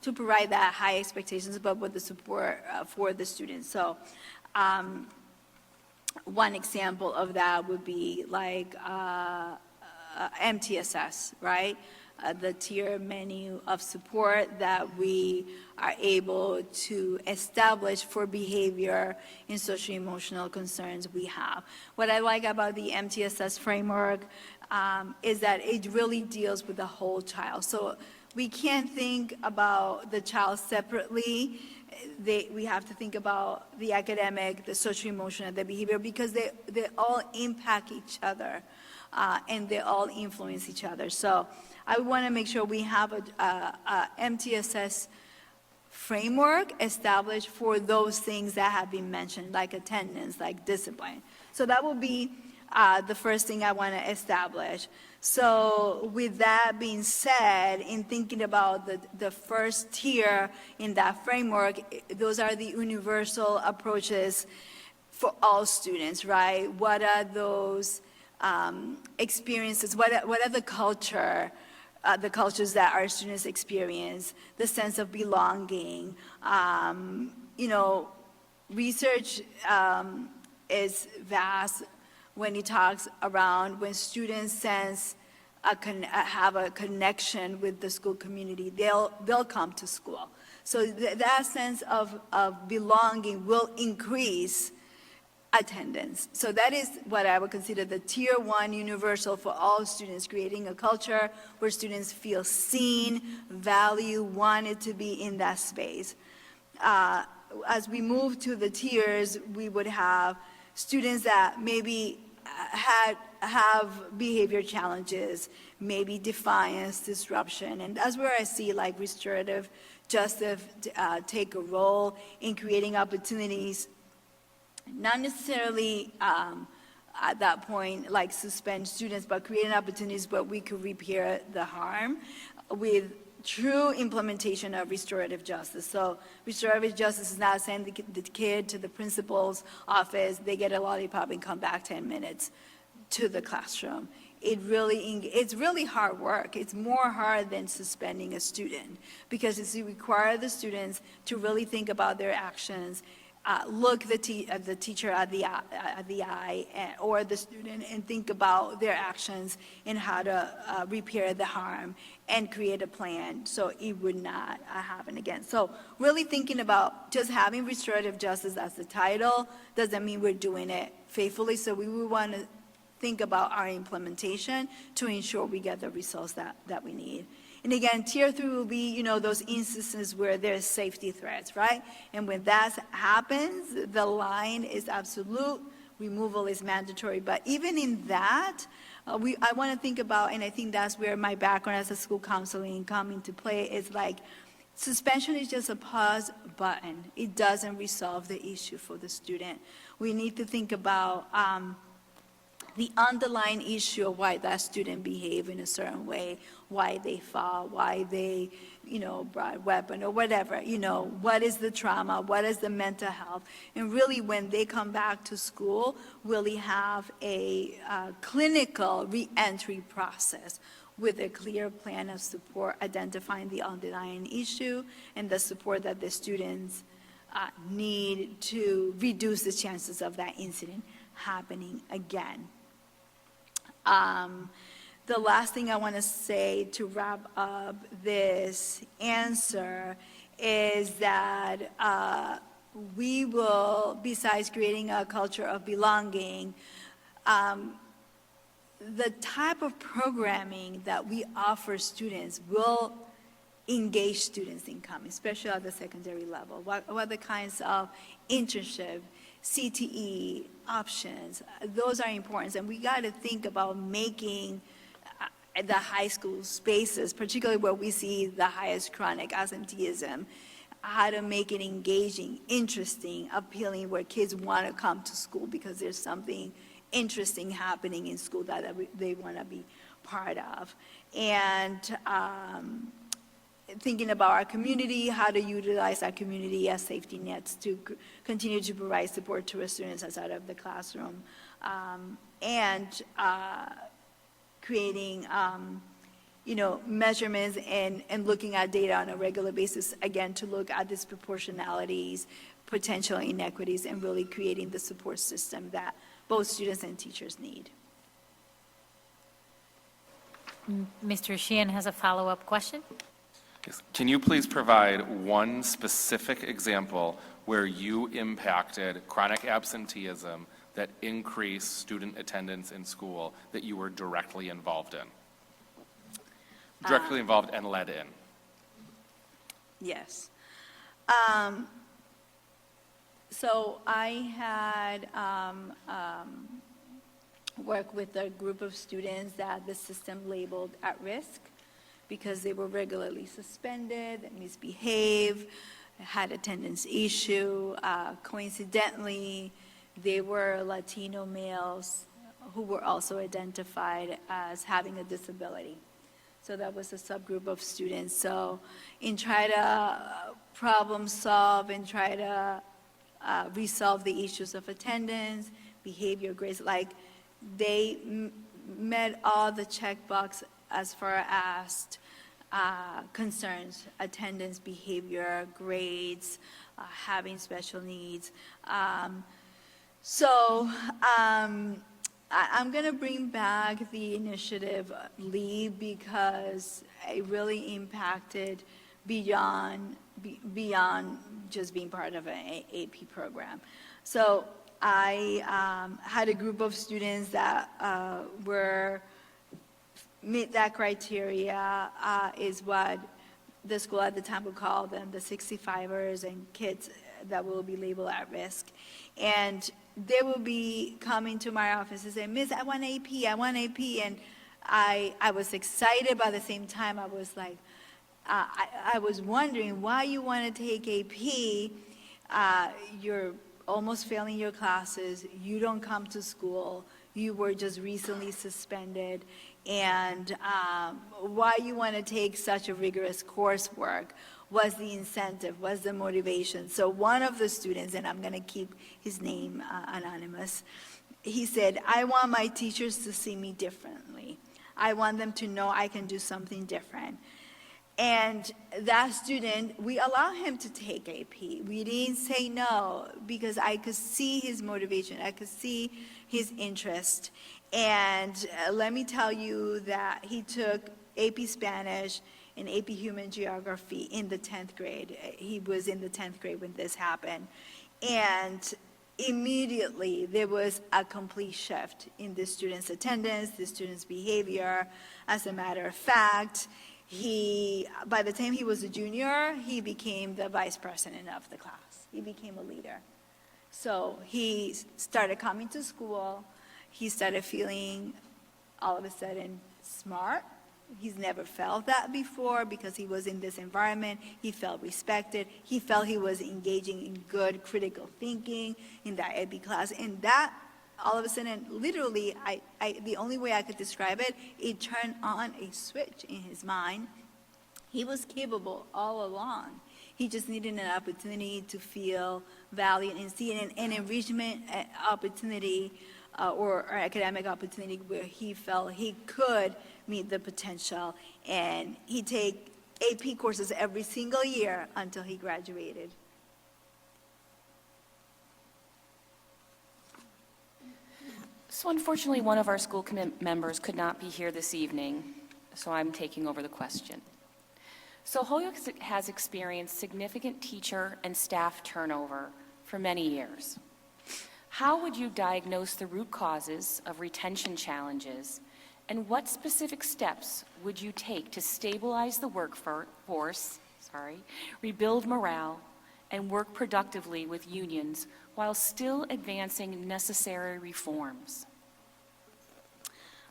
to provide that high expectations, but with the support for the students. So one example of that would be like MTSS, right? The tier menu of support that we are able to establish for behavior and socio-emotional concerns we have. What I like about the MTSS framework is that it really deals with the whole child. So we can't think about the child separately. We have to think about the academic, the socio-emotional, the behavior, because they all impact each other and they all influence each other. So I want to make sure we have a MTSS framework established for those things that have been mentioned, like attendance, like discipline. So that will be the first thing I want to establish. So with that being said, in thinking about the first tier in that framework, those are the universal approaches for all students, right? What are those experiences? What are the cultures that our students experience? The sense of belonging. Research is vast when it talks around when students sense have a connection with the school community, they'll come to school. So that sense of belonging will increase attendance. So that is what I would consider the tier 1 universal for all students, creating a culture where students feel seen, valued, wanted to be in that space. As we move to the tiers, we would have students that maybe have behavior challenges, maybe defiance, disruption, and that's where I see like restorative justice take a role in creating opportunities, not necessarily at that point like suspend students, but creating opportunities where we could repair the harm with true implementation of restorative justice. So restorative justice is not sending the kid to the principal's office, they get a lollipop and come back 10 minutes to the classroom. It's really hard work. It's more hard than suspending a student because it requires the students to really think about their actions, look the teacher at the eye or the student and think about their actions and how to repair the harm and create a plan so it would not happen again. So really thinking about just having restorative justice as the title doesn't mean we're doing it faithfully. So we would want to think about our implementation to ensure we get the results that we need. And again, tier 3 will be, those instances where there's safety threats, right? And when that happens, the line is absolute, removal is mandatory. But even in that, I want to think about, and I think that's where my background as a school counseling come into play, is like, suspension is just a pause button. It doesn't resolve the issue for the student. We need to think about the underlying issue of why that student behave in a certain way, why they fall, why they, brought a weapon or whatever, what is the trauma, what is the mental health. And really when they come back to school, really have a clinical re-entry process with a clear plan of support, identifying the underlying issue and the support that the students need to reduce the chances of that incident happening again. The last thing I want to say to wrap up this answer is that we will, besides creating a culture of belonging, the type of programming that we offer students will engage students in coming, especially at the secondary level. What are the kinds of internship, CTE options? Those are important, and we got to think about making the high school spaces, particularly where we see the highest chronic absenteeism, how to make it engaging, interesting, appealing, where kids want to come to school because there's something interesting happening in school that they want to be part of. And thinking about our community, how to utilize our community as safety nets to continue to provide support to our students outside of the classroom, and creating measurements and looking at data on a regular basis, again, to look at disproportionalities, potential inequities, and really creating the support system that both students and teachers need. Mr. Sheehan has a follow-up question. Yes. Can you please provide one specific example where you impacted chronic absenteeism that increased student attendance in school that you were directly involved in? Directly involved and led in? Yes. So I had worked with a group of students that the system labeled at risk because they were regularly suspended, misbehaved, had attendance issue. Coincidentally, they were Latino males who were also identified as having a disability. So that was a subgroup of students. So in try to problem solve and try to resolve the issues of attendance, behavior, grades, like they met all the checkbox as far as concerns, attendance, behavior, grades, having special needs. I'm going to bring back the initiative lead because it really impacted beyond just being part of an AP program. So I had a group of students that meet that criteria, is what the school at the time would call them, the 65ers and kids that will be labeled at risk. And they will be coming to my office and say, Miss, I want AP, I want AP. And I was excited, but at the same time, I was like, I was wondering why you want to take AP. You're almost failing your classes. You don't come to school. You were just recently suspended. And why you want to take such a rigorous coursework? Was the incentive, was the motivation? So one of the students, and I'm going to keep his name anonymous, he said, I want my teachers to see me differently. I want them to know I can do something different. And that student, we allow him to take AP. We didn't say no because I could see his motivation. I could see his interest. And let me tell you that he took AP Spanish and AP Human Geography in the 10th grade. He was in the 10th grade when this happened. And immediately there was a complete shift in the student's attendance, the student's behavior. As a matter of fact, by the time he was a junior, he became the vice president of the class. He became a leader. So he started coming to school. He started feeling all of a sudden smart. He's never felt that before because he was in this environment. He felt respected. He felt he was engaging in good critical thinking in that AP class. And that, all of a sudden, literally, the only way I could describe it, it turned on a switch in his mind. He was capable all along. He just needed an opportunity to feel valued and see an enrichment opportunity or academic opportunity where he felt he could meet the potential. And he'd take AP courses every single year until he graduated. So unfortunately, one of our school committee members could not be here this evening, so I'm taking over the question. So Holyoke has experienced significant teacher and staff turnover for many years. How would you diagnose the root causes of retention challenges, and what specific steps would you take to stabilize the workforce, rebuild morale, and work productively with unions while still advancing necessary reforms?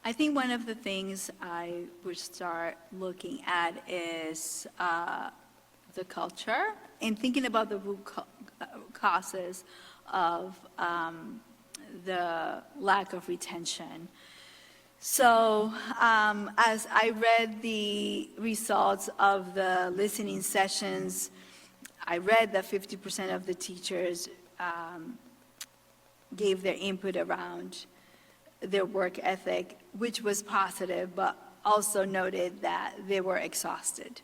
I think one of the things I would start looking at is the culture and thinking about the root causes of the lack of retention. So as I read the results of the listening sessions, I read that 50% of the teachers gave their input around their work ethic, which was positive, but also noted that they were exhausted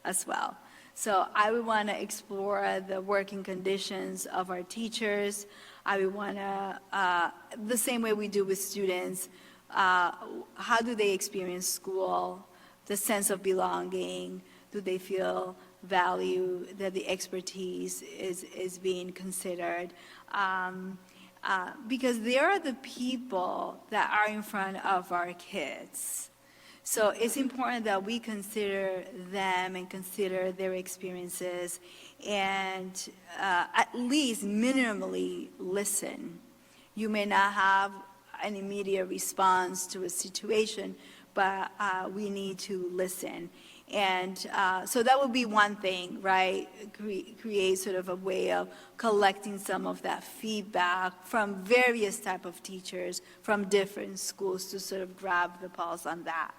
as well. So I would want to explore the working conditions of our teachers. I would want to, the same way we do with students, how do they experience school, the sense of belonging, do they feel value, that the expertise is being considered. Because they are the people that are in front of our kids. So it's important that we consider them and consider their experiences and at least minimally listen. You may not have an immediate response to a situation, but we need to listen. And so that would be one thing, right? Create sort of a way of collecting some of that feedback from various type of teachers from different schools to sort of grab the pulse on that.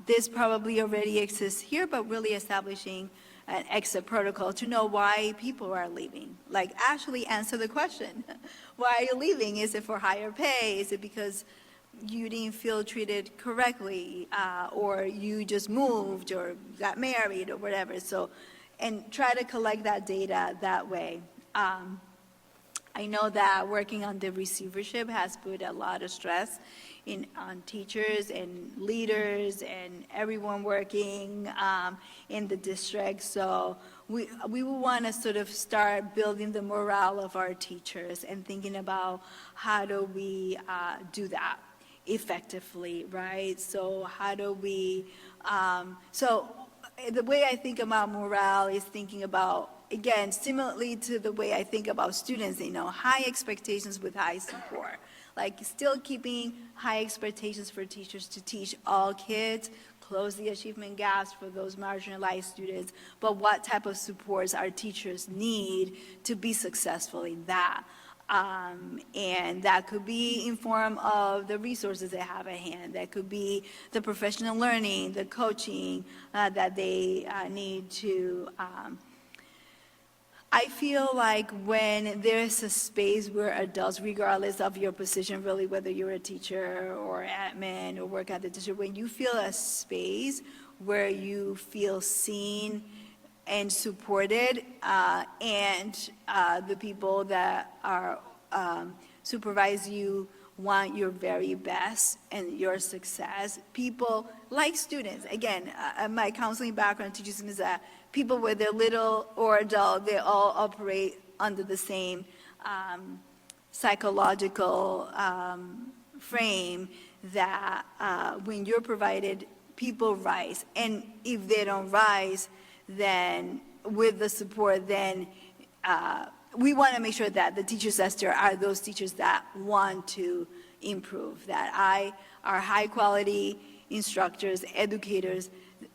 This probably already exists here, but really establishing an exit protocol to know why people are leaving. Like, actually answer the question. Why are you leaving? Is it for higher pay? Is it because you didn't feel treated correctly, or you just moved or got married or whatever? So, and try to collect that data that way. I know that working on the receivership has put a lot of stress on teachers and leaders and everyone working in the district. So we will want to sort of start building the morale of our teachers and thinking about how do we do that effectively, right? So how do we, so the way I think about morale is thinking about, again, similarly to the way I think about students, high expectations with high support. Like still keeping high expectations for teachers to teach all kids, close the achievement gaps for those marginalized students, but what type of supports our teachers need to be successful in that. And that could be in form of the resources they have at hand. That could be the professional learning, the coaching that they need to. I feel like when there's a space where adults, regardless of your position, really, whether you're a teacher or admin or work at the district, when you feel a space where you feel seen and supported, and the people that are supervise you want your very best and your success. People like students, again, my counseling background teaches me that people, whether little or adult, they all operate under the same psychological frame that when you're provided, people rise. And if they don't rise, then with the support, then we want to make sure that the teachers that are those teachers that want to improve, that are high quality instructors, educators,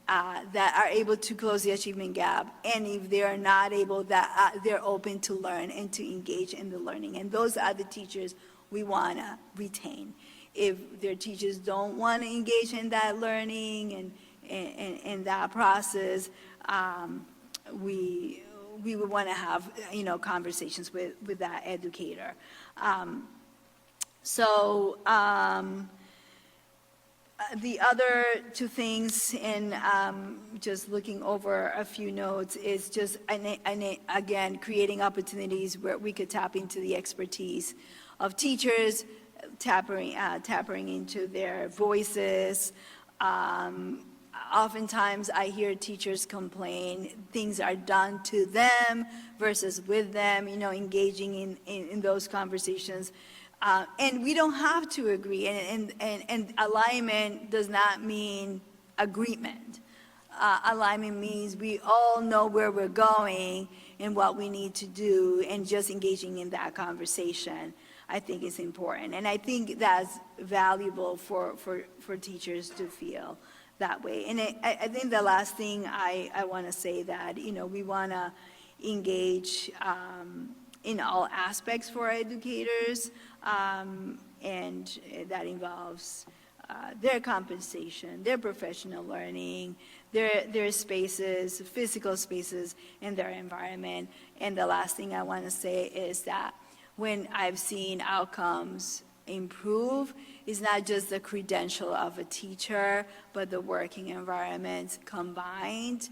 that are able to close the achievement gap, and if they are not able, that they're open to learn and to engage in the learning. And those are the teachers we want to retain. If their teachers don't want to engage in that learning and that process, we would want to have conversations with that educator. The other two things, and just looking over a few notes, is just, again, creating opportunities where we could tap into the expertise of teachers, tapping into their voices. Oftentimes, I hear teachers complain things are done to them versus with them, engaging in those conversations. And we don't have to agree, and alignment does not mean agreement. Alignment means we all know where we're going and what we need to do, and just engaging in that conversation, I think, is important. And I think that's valuable for teachers to feel that way. And I think the last thing I want to say that, we want to engage in all aspects for our educators, and that involves their compensation, their professional learning, their spaces, physical spaces, and their environment. And the last thing I want to say is that when I've seen outcomes improve, it's not just the credential of a teacher, but the working environment combined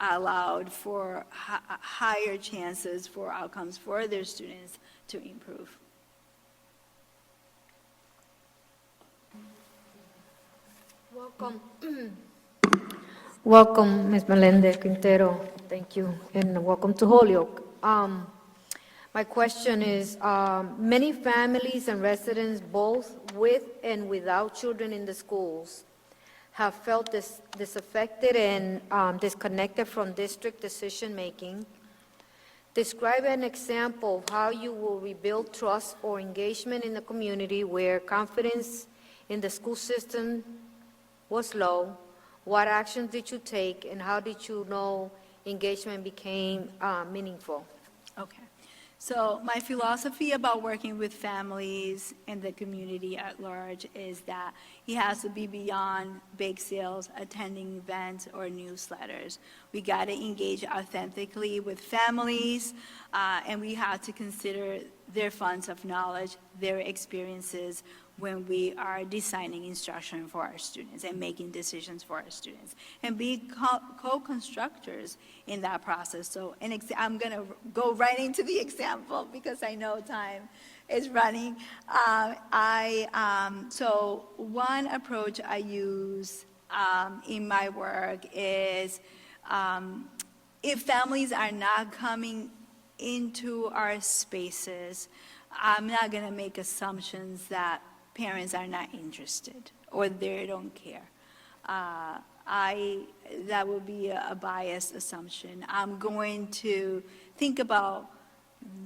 allowed for higher chances for outcomes for their students to improve. Welcome. Welcome, Ms. Melendez, Quintero. Thank you, and welcome to Holyoke. My question is, many families and residents, both with and without children in the schools, have felt disaffected and disconnected from district decision-making. Describe an example of how you will rebuild trust or engagement in the community where confidence in the school system was low. What actions did you take, and how did you know engagement became meaningful? Okay. So my philosophy about working with families and the community at large is that it has to be beyond bake sales, attending events, or newsletters. We got to engage authentically with families, and we have to consider their funds of knowledge, their experiences, when we are designing instruction for our students and making decisions for our students, and be co-constructors in that process. So I'm going to go right into the example because I know time is running. So one approach I use in my work is if families are not coming into our spaces, I'm not going to make assumptions that parents are not interested or they don't care. That would be a biased assumption. I'm going to think about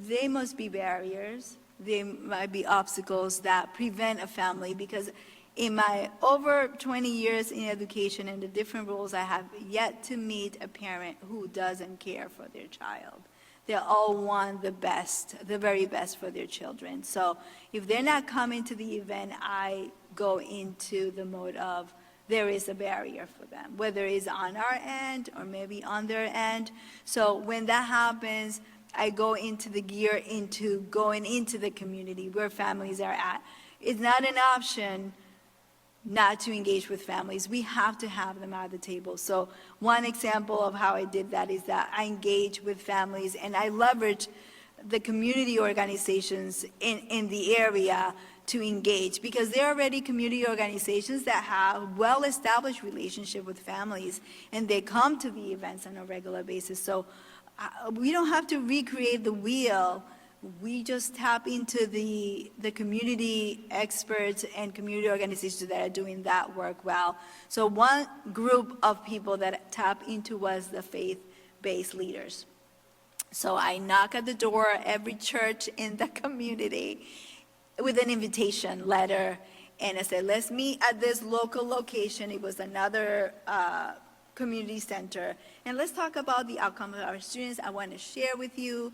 there must be barriers, there might be obstacles that prevent a family, because in my over 20 years in education and the different roles, I have yet to meet a parent who doesn't care for their child. They all want the best, the very best for their children. So if they're not coming to the event, I go into the mode of there is a barrier for them, whether it's on our end or maybe on their end. So when that happens, I go into the gear into going into the community where families are at. It's not an option not to engage with families. We have to have them at the table. So one example of how I did that is that I engage with families and I leverage the community organizations in the area to engage, because there are already community organizations that have well-established relationship with families and they come to the events on a regular basis. So we don't have to recreate the wheel. We just tap into the community experts and community organizations that are doing that work well. So one group of people that tap into was the faith-based leaders. So I knock at the door of every church in the community with an invitation letter, and I said, let's meet at this local location. It was another community center, and let's talk about the outcome of our students. I want to share with you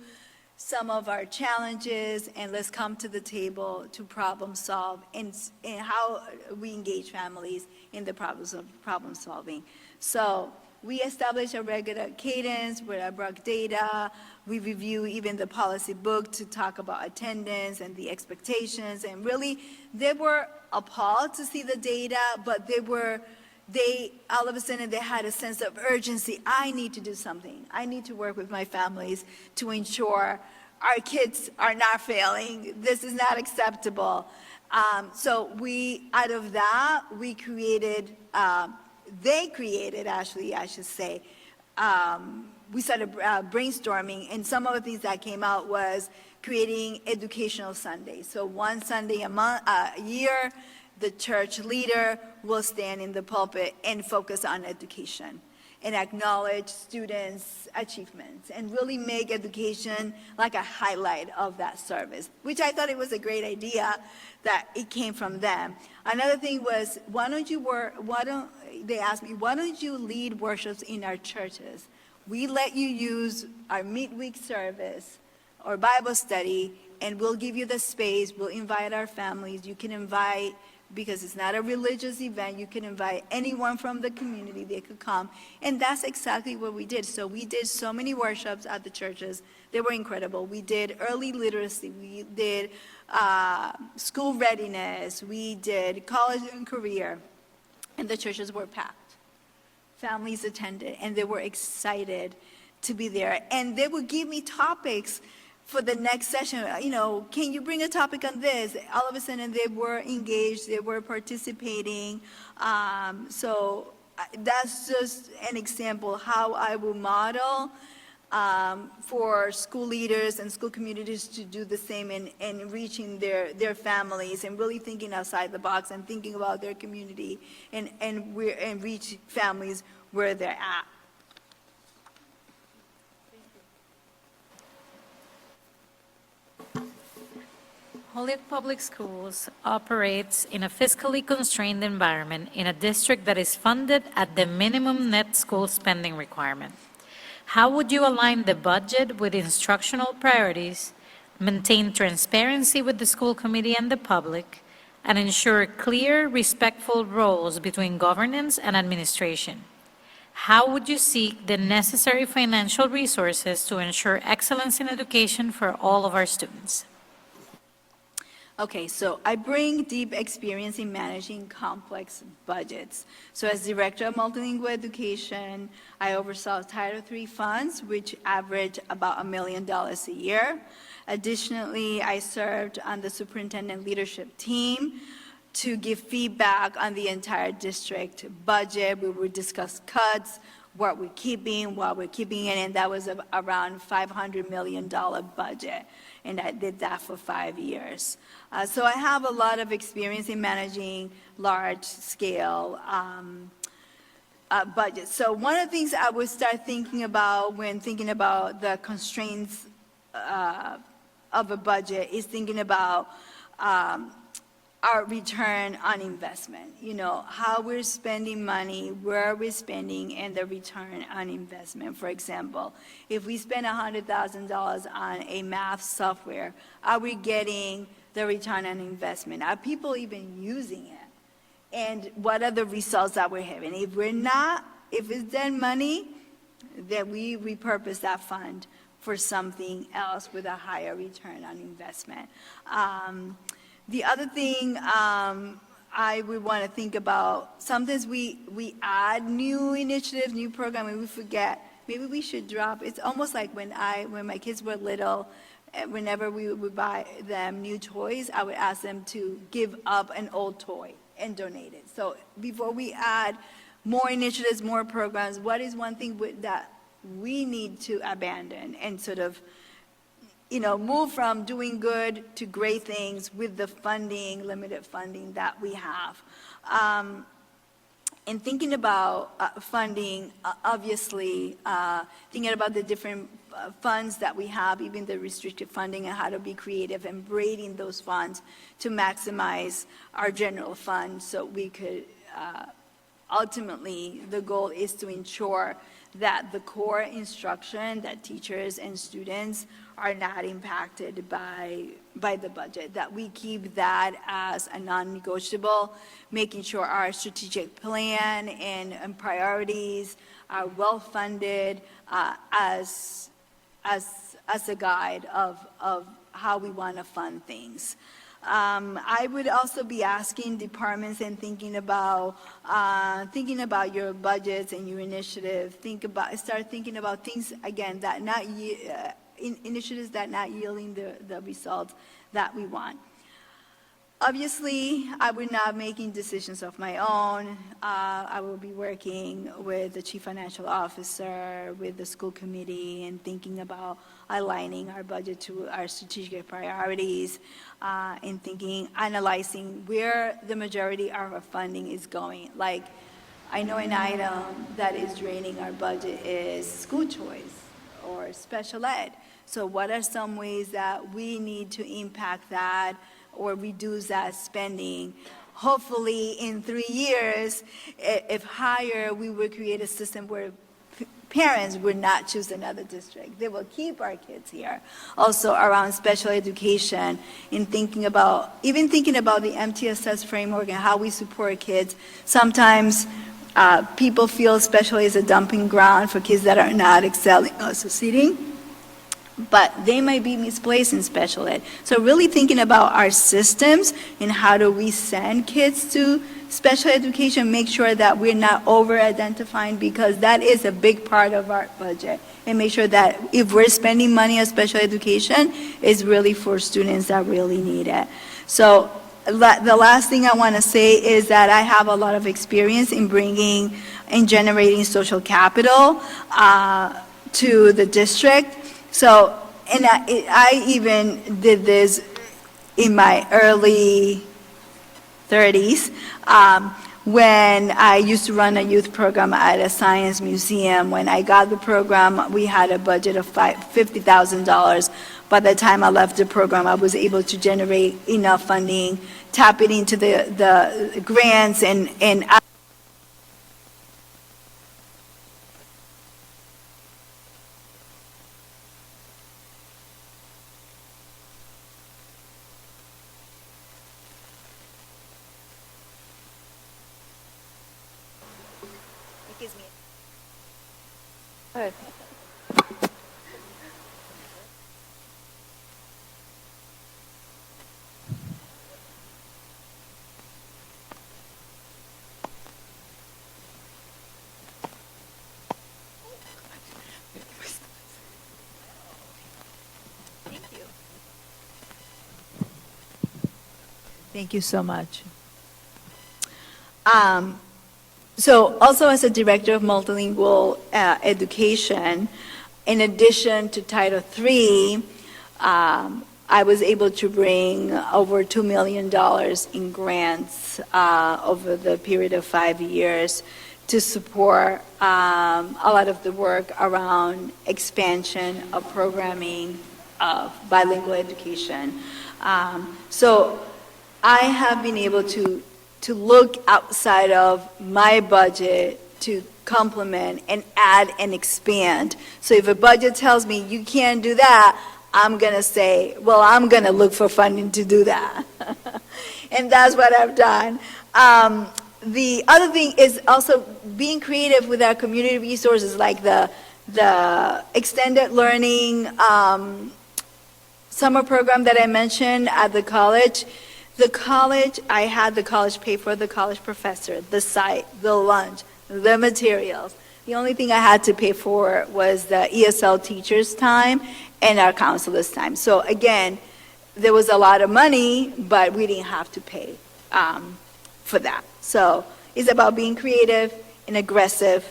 some of our challenges, and let's come to the table to problem solve and how we engage families in the problem solving. So we establish a regular cadence where I brought data. We review even the policy book to talk about attendance and the expectations, and really they were appalled to see the data, but they all of a sudden they had a sense of urgency. I need to do something. I need to work with my families to ensure our kids are not failing. This is not acceptable. So out of that, we created, they created, actually, I should say, we started brainstorming, and some of the things that came out was creating educational Sundays. So one Sunday a year, the church leader will stand in the pulpit and focus on education and acknowledge students' achievements and really make education like a highlight of that service, which I thought it was a great idea that it came from them. Another thing was, they asked me, why don't you lead worships in our churches? We let you use our midweek service or Bible study, and we'll give you the space. We'll invite our families. You can invite, because it's not a religious event, you can invite anyone from the community, they could come. And that's exactly what we did. So we did so many workshops at the churches. They were incredible. We did early literacy. We did school readiness. We did college and career. And the churches were packed. Families attended, and they were excited to be there. And they would give me topics for the next session, can you bring a topic on this? All of a sudden, they were engaged, they were participating. So that's just an example how I will model for school leaders and school communities to do the same in reaching their families and really thinking outside the box and thinking about their community and reach families where they're at. Holyoke Public Schools operates in a fiscally constrained environment in a district that is funded at the minimum net school spending requirement. How would you align the budget with instructional priorities, maintain transparency with the school committee and the public, and ensure clear, respectful roles between governance and administration? How would you seek the necessary financial resources to ensure excellence in education for all of our students? Okay, so I bring deep experience in managing complex budgets. So as Director of Multilingual Education, I oversaw Title III funds, which average about $1 million a year. Additionally, I served on the Superintendent leadership team to give feedback on the entire district budget. We would discuss cuts, what we're keeping, and that was around $500 million budget, and I did that for 5 years. So I have a lot of experience in managing large-scale budgets. So one of the things I would start thinking about when thinking about the constraints of a budget is thinking about our return on investment, how we're spending money, where we're spending, and the return on investment. For example, if we spend $100,000 on a math software, are we getting the return on investment? Are people even using it? And what are the results that we're having? If we're not, if it's dead money, then we repurpose that fund for something else with a higher return on investment. The other thing I would want to think about, sometimes we add new initiatives, new programs, and we forget. Maybe we should drop. It's almost like when my kids were little, whenever we would buy them new toys, I would ask them to give up an old toy and donate it. So before we add more initiatives, more programs, what is one thing that we need to abandon and sort of move from doing good to great things with the funding, limited funding that we have. And thinking about funding, obviously, thinking about the different funds that we have, even the restricted funding, and how to be creative and braiding those funds to maximize our general fund so we could, ultimately, the goal is to ensure that the core instruction, that teachers and students are not impacted by the budget, that we keep that as a non-negotiable, making sure our strategic plan and priorities are well-funded as a guide of how we want to fund things. I would also be asking departments and thinking about your budgets and your initiative. Start thinking about things again that initiatives that not yielding the results that we want. Obviously, I will not making decisions of my own. I will be working with the chief financial officer, with the school committee, and thinking about aligning our budget to our strategic priorities, and analyzing where the majority of our funding is going. Like, I know an item that is draining our budget is school choice or special ed. So what are some ways that we need to impact that or reduce that spending? Hopefully, in 3 years, if higher, we will create a system where parents would not choose another district. They will keep our kids here. Also around special education, in thinking about the MTSS framework and how we support kids. Sometimes people feel special is a dumping ground for kids that are not excelling or succeeding, but they might be misplaced in special ed. So really thinking about our systems and how do we send kids to special education, make sure that we're not over-identifying, because that is a big part of our budget. And make sure that if we're spending money on special education, it's really for students that really need it. So the last thing I want to say is that I have a lot of experience in bringing and generating social capital to the district. So, and I even did this in my early 30s, when I used to run a youth program at a science museum. When I got the program, we had a budget of $50,000. By the time I left the program, I was able to generate enough funding, tap it into the grants, and Thank you so much. So also as a director of multilingual education, in addition to Title III, I was able to bring over $2 million in grants over the period of 5 years to support a lot of the work around expansion of programming of bilingual education. So I have been able to look outside of my budget to complement and add and expand. So if a budget tells me you can't do that, I'm going to say, well, I'm going to look for funding to do that. And that's what I've done. The other thing is also being creative with our community resources, like the extended learning summer program that I mentioned at the college. The college, I had the college pay for the college professor, the site, the lunch, the materials. The only thing I had to pay for was the ESL teachers' time and our counselors' time. So again, there was a lot of money, but we didn't have to pay for that. So it's about being creative and aggressive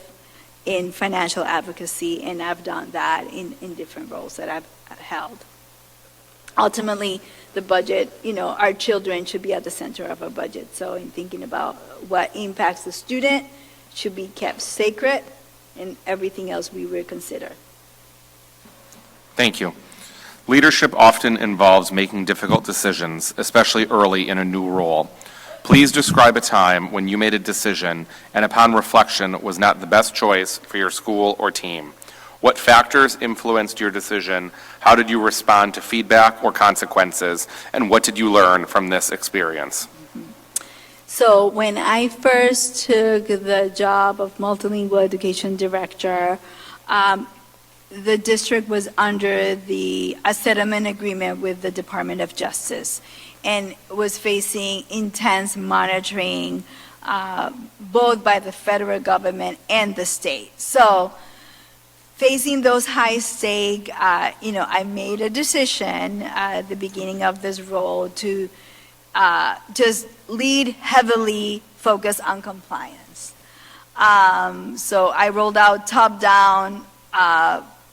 in financial advocacy, and I've done that in different roles that I've held. Ultimately, the budget, our children should be at the center of our budget. So in thinking about what impacts the student should be kept sacred, and everything else we will consider. Thank you. Leadership often involves making difficult decisions, especially early in a new role. Please describe a time when you made a decision and upon reflection was not the best choice for your school or team. What factors influenced your decision? How did you respond to feedback or consequences? And what did you learn from this experience? So when I first took the job of multilingual education director, the district was under a settlement agreement with the Department of Justice and was facing intense monitoring both by the federal government and the state. So facing those high stakes, I made a decision at the beginning of this role to just lead heavily, focus on compliance. So I rolled out top-down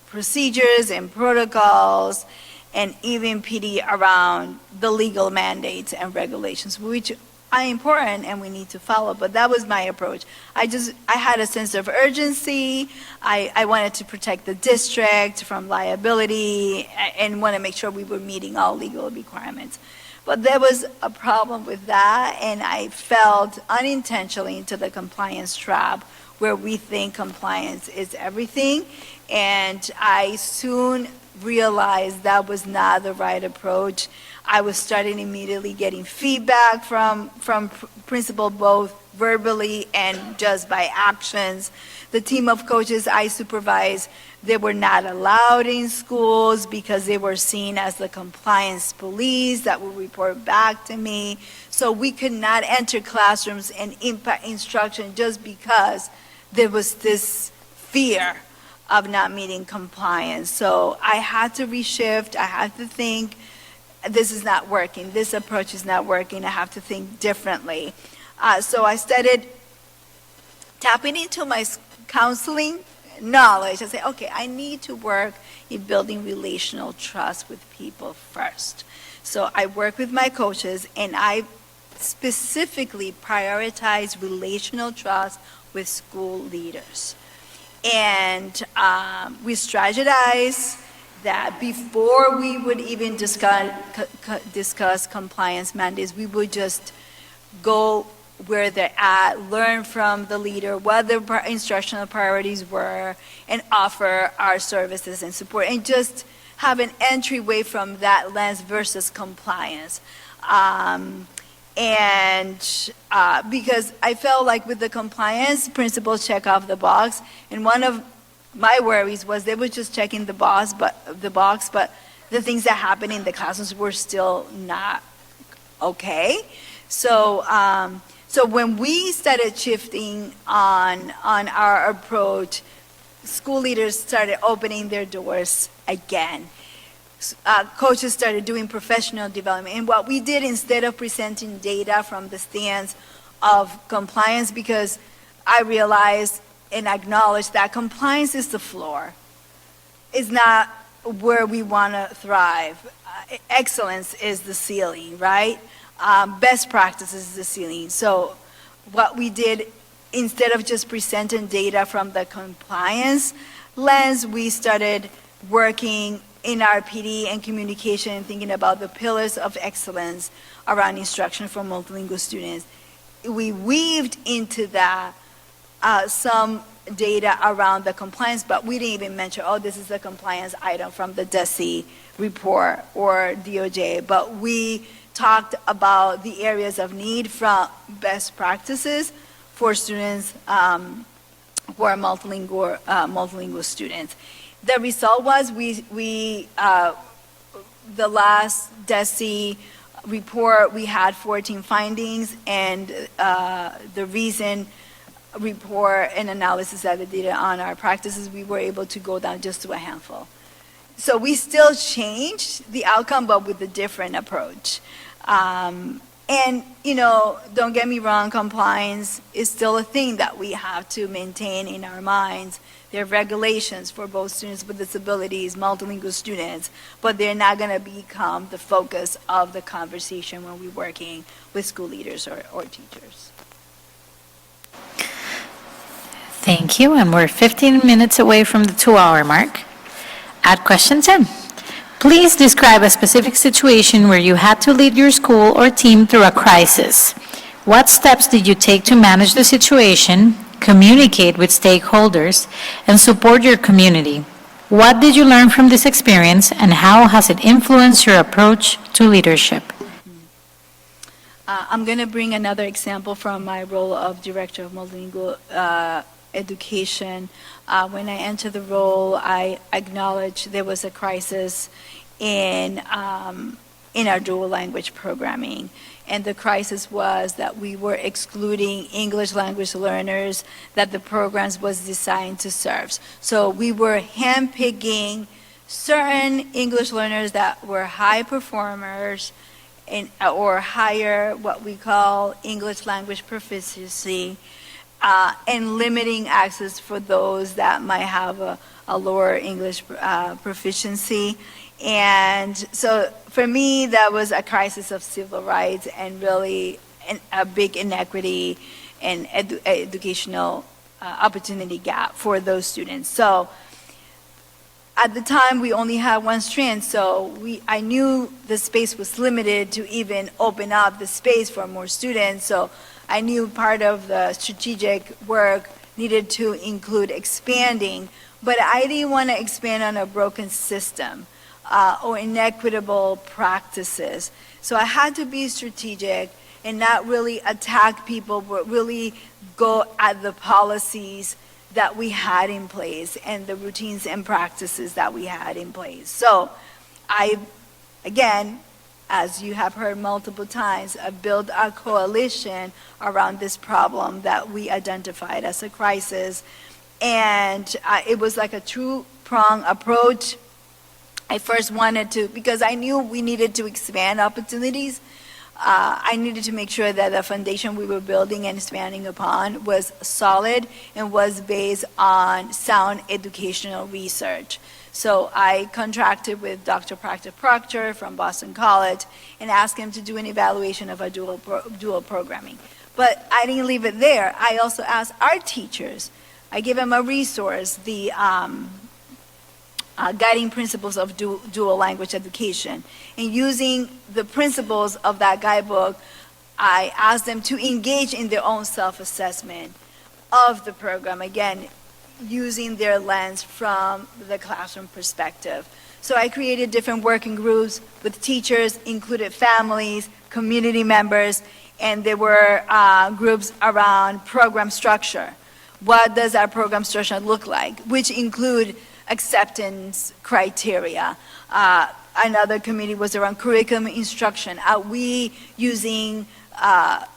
procedures and protocols, and even PD around the legal mandates and regulations, which are important and we need to follow, but that was my approach. I had a sense of urgency. I wanted to protect the district from liability and want to make sure we were meeting all legal requirements. But there was a problem with that, and I fell unintentionally into the compliance trap where we think compliance is everything, and I soon realized that was not the right approach. I was starting immediately getting feedback from principals both verbally and just by actions. The team of coaches I supervise, they were not allowed in schools because they were seen as the compliance police that would report back to me. So we could not enter classrooms and impact instruction just because there was this fear of not meeting compliance. So I had to reshift. I had to think, this is not working. This approach is not working. I have to think differently. So I started tapping into my counseling knowledge. I say, okay, I need to work in building relational trust with people first. So I work with my coaches, and I specifically prioritize relational trust with school leaders. And we strategize that before we would even discuss compliance mandates, we would just go where they're at, learn from the leader what their instructional priorities were, and offer our services and support, and just have an entryway from that lens versus compliance. Because I felt like with the compliance, principals check off the box, and one of my worries was they were just checking the box, but the things that happened in the classrooms were still not okay. So when we started shifting on our approach, school leaders started opening their doors again. Coaches started doing professional development. And what we did, instead of presenting data from the stance of compliance, because I realized and acknowledged that compliance is the floor. It's not where we want to thrive. Excellence is the ceiling, right? Best practices is the ceiling. So what we did, instead of just presenting data from the compliance lens, we started working in our PD and communication and thinking about the pillars of excellence around instruction for multilingual students. We weaved into that some data around the compliance, but we didn't even mention, oh, this is the compliance item from the DESE report or DOJ, but we talked about the areas of need from best practices for students who are multilingual students. The result was the last DESE report, we had 14 findings, and the reason report and analysis that they did on our practices, we were able to go down just to a handful. So we still changed the outcome, but with a different approach. And, don't get me wrong, compliance is still a thing that we have to maintain in our minds. There are regulations for both students with disabilities, multilingual students, but they're not going to become the focus of the conversation when we're working with school leaders or teachers. Thank you, and we're 15 minutes away from the 2-hour mark. At question 10, please describe a specific situation where you had to lead your school or team through a crisis. What steps did you take to manage the situation, communicate with stakeholders, and support your community? What did you learn from this experience, and how has it influenced your approach to leadership? I'm going to bring another example from my role of Director of Multilingual Education. When I entered the role, I acknowledged there was a crisis in our dual language programming. And the crisis was that we were excluding English language learners that the programs was designed to serve. So we were handpicking certain English learners that were high performers or higher, what we call English language proficiency, and limiting access for those that might have a lower English proficiency. And so for me, that was a crisis of civil rights and really a big inequity and educational opportunity gap for those students. So at the time, we only had one strand, so I knew the space was limited to even open up the space for more students. So I knew part of the strategic work needed to include expanding, but I didn't want to expand on a broken system or inequitable practices. So I had to be strategic and not really attack people, but really go at the policies that we had in place and the routines and practices that we had in place. So again, as you have heard multiple times, built a coalition around this problem that we identified as a crisis. And it was like a two-prong approach. I first wanted to, because I knew we needed to expand opportunities, I needed to make sure that the foundation we were building and expanding upon was solid and was based on sound educational research. So I contracted with Dr. Proctor from Boston College and asked him to do an evaluation of our dual programming. But I didn't leave it there. I also asked our teachers. I gave them a resource, the guiding principles of dual language education. And using the principles of that guidebook, I asked them to engage in their own self-assessment of the program, again, using their lens from the classroom perspective. So I created different working groups with teachers, included families, community members, and there were groups around program structure. What does our program structure look like? Which include acceptance criteria. Another committee was around curriculum instruction. Are we using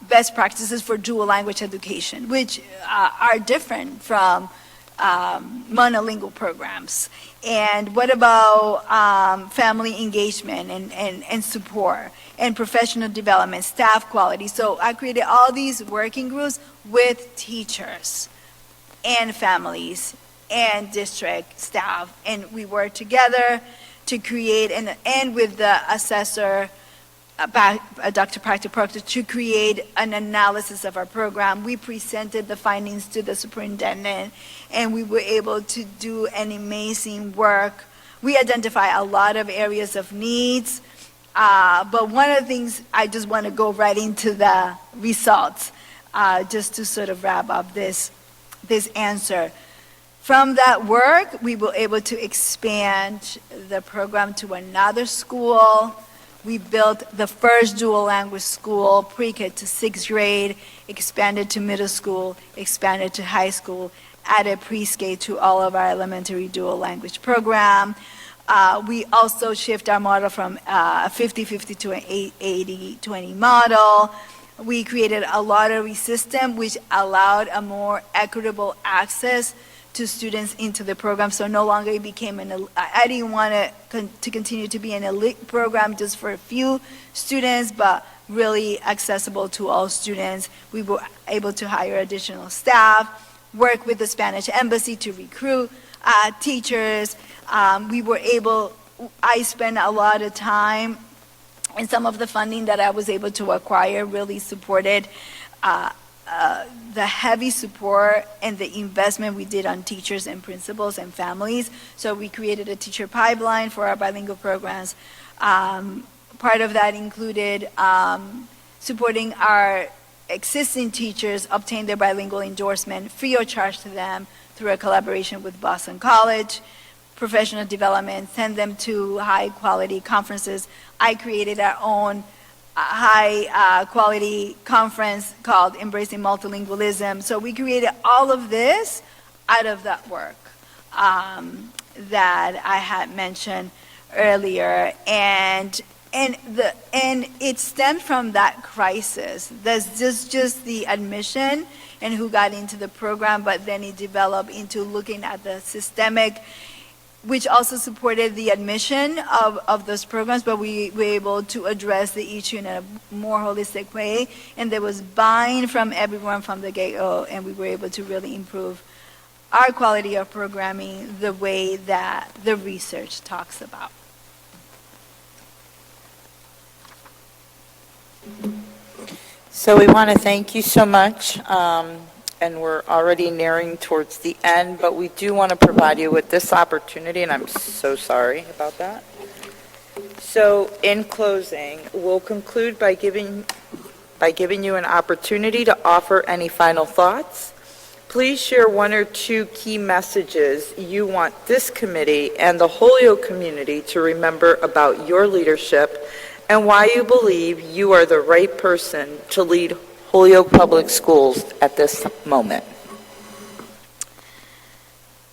best practices for dual language education, which are different from monolingual programs? And what about family engagement and support and professional development, staff quality? So I created all these working groups with teachers and families and district staff, and we worked together to create, and with the assessor, Dr. Proctor, to create an analysis of our program. We presented the findings to the superintendent, and we were able to do an amazing work. We identify a lot of areas of needs, but one of the things, I just want to go right into the results, just to sort of wrap up this answer. From that work, we were able to expand the program to another school. We built the first dual language school, pre-K to 6th grade, expanded to middle school, expanded to high school, added pre-K to all of our elementary dual language program. We also shift our model from a 50-50 to an 80-20 model. We created a lottery system which allowed a more equitable access to students into the program, so no longer it became I didn't want to continue to be an elite program just for a few students, but really accessible to all students. We were able to hire additional staff, work with the Spanish embassy to recruit teachers. I spent a lot of time, and some of the funding that I was able to acquire really supported the heavy support and the investment we did on teachers and principals and families. So we created a teacher pipeline for our bilingual programs. Part of that included supporting our existing teachers obtain their bilingual endorsement free of charge to them through a collaboration with Boston College. Professional development, send them to high quality conferences. I created our own high quality conference called Embracing Multilingualism. So we created all of this out of that work that I had mentioned earlier, and it stemmed from that crisis. There's just the admission and who got into the program, but then it developed into looking at the systemic, which also supported the admission of those programs, but we were able to address the issue in a more holistic way, and there was buy-in from everyone from the get-go, and we were able to really improve our quality of programming the way that the research talks about. So we want to thank you so much, and we're already nearing towards the end, but we do want to provide you with this opportunity, and I'm so sorry about that. So in closing, we'll conclude by giving you an opportunity to offer any final thoughts. Please share one or two key messages you want this committee and the Holyoke community to remember about your leadership and why you believe you are the right person to lead Holyoke Public Schools at this moment.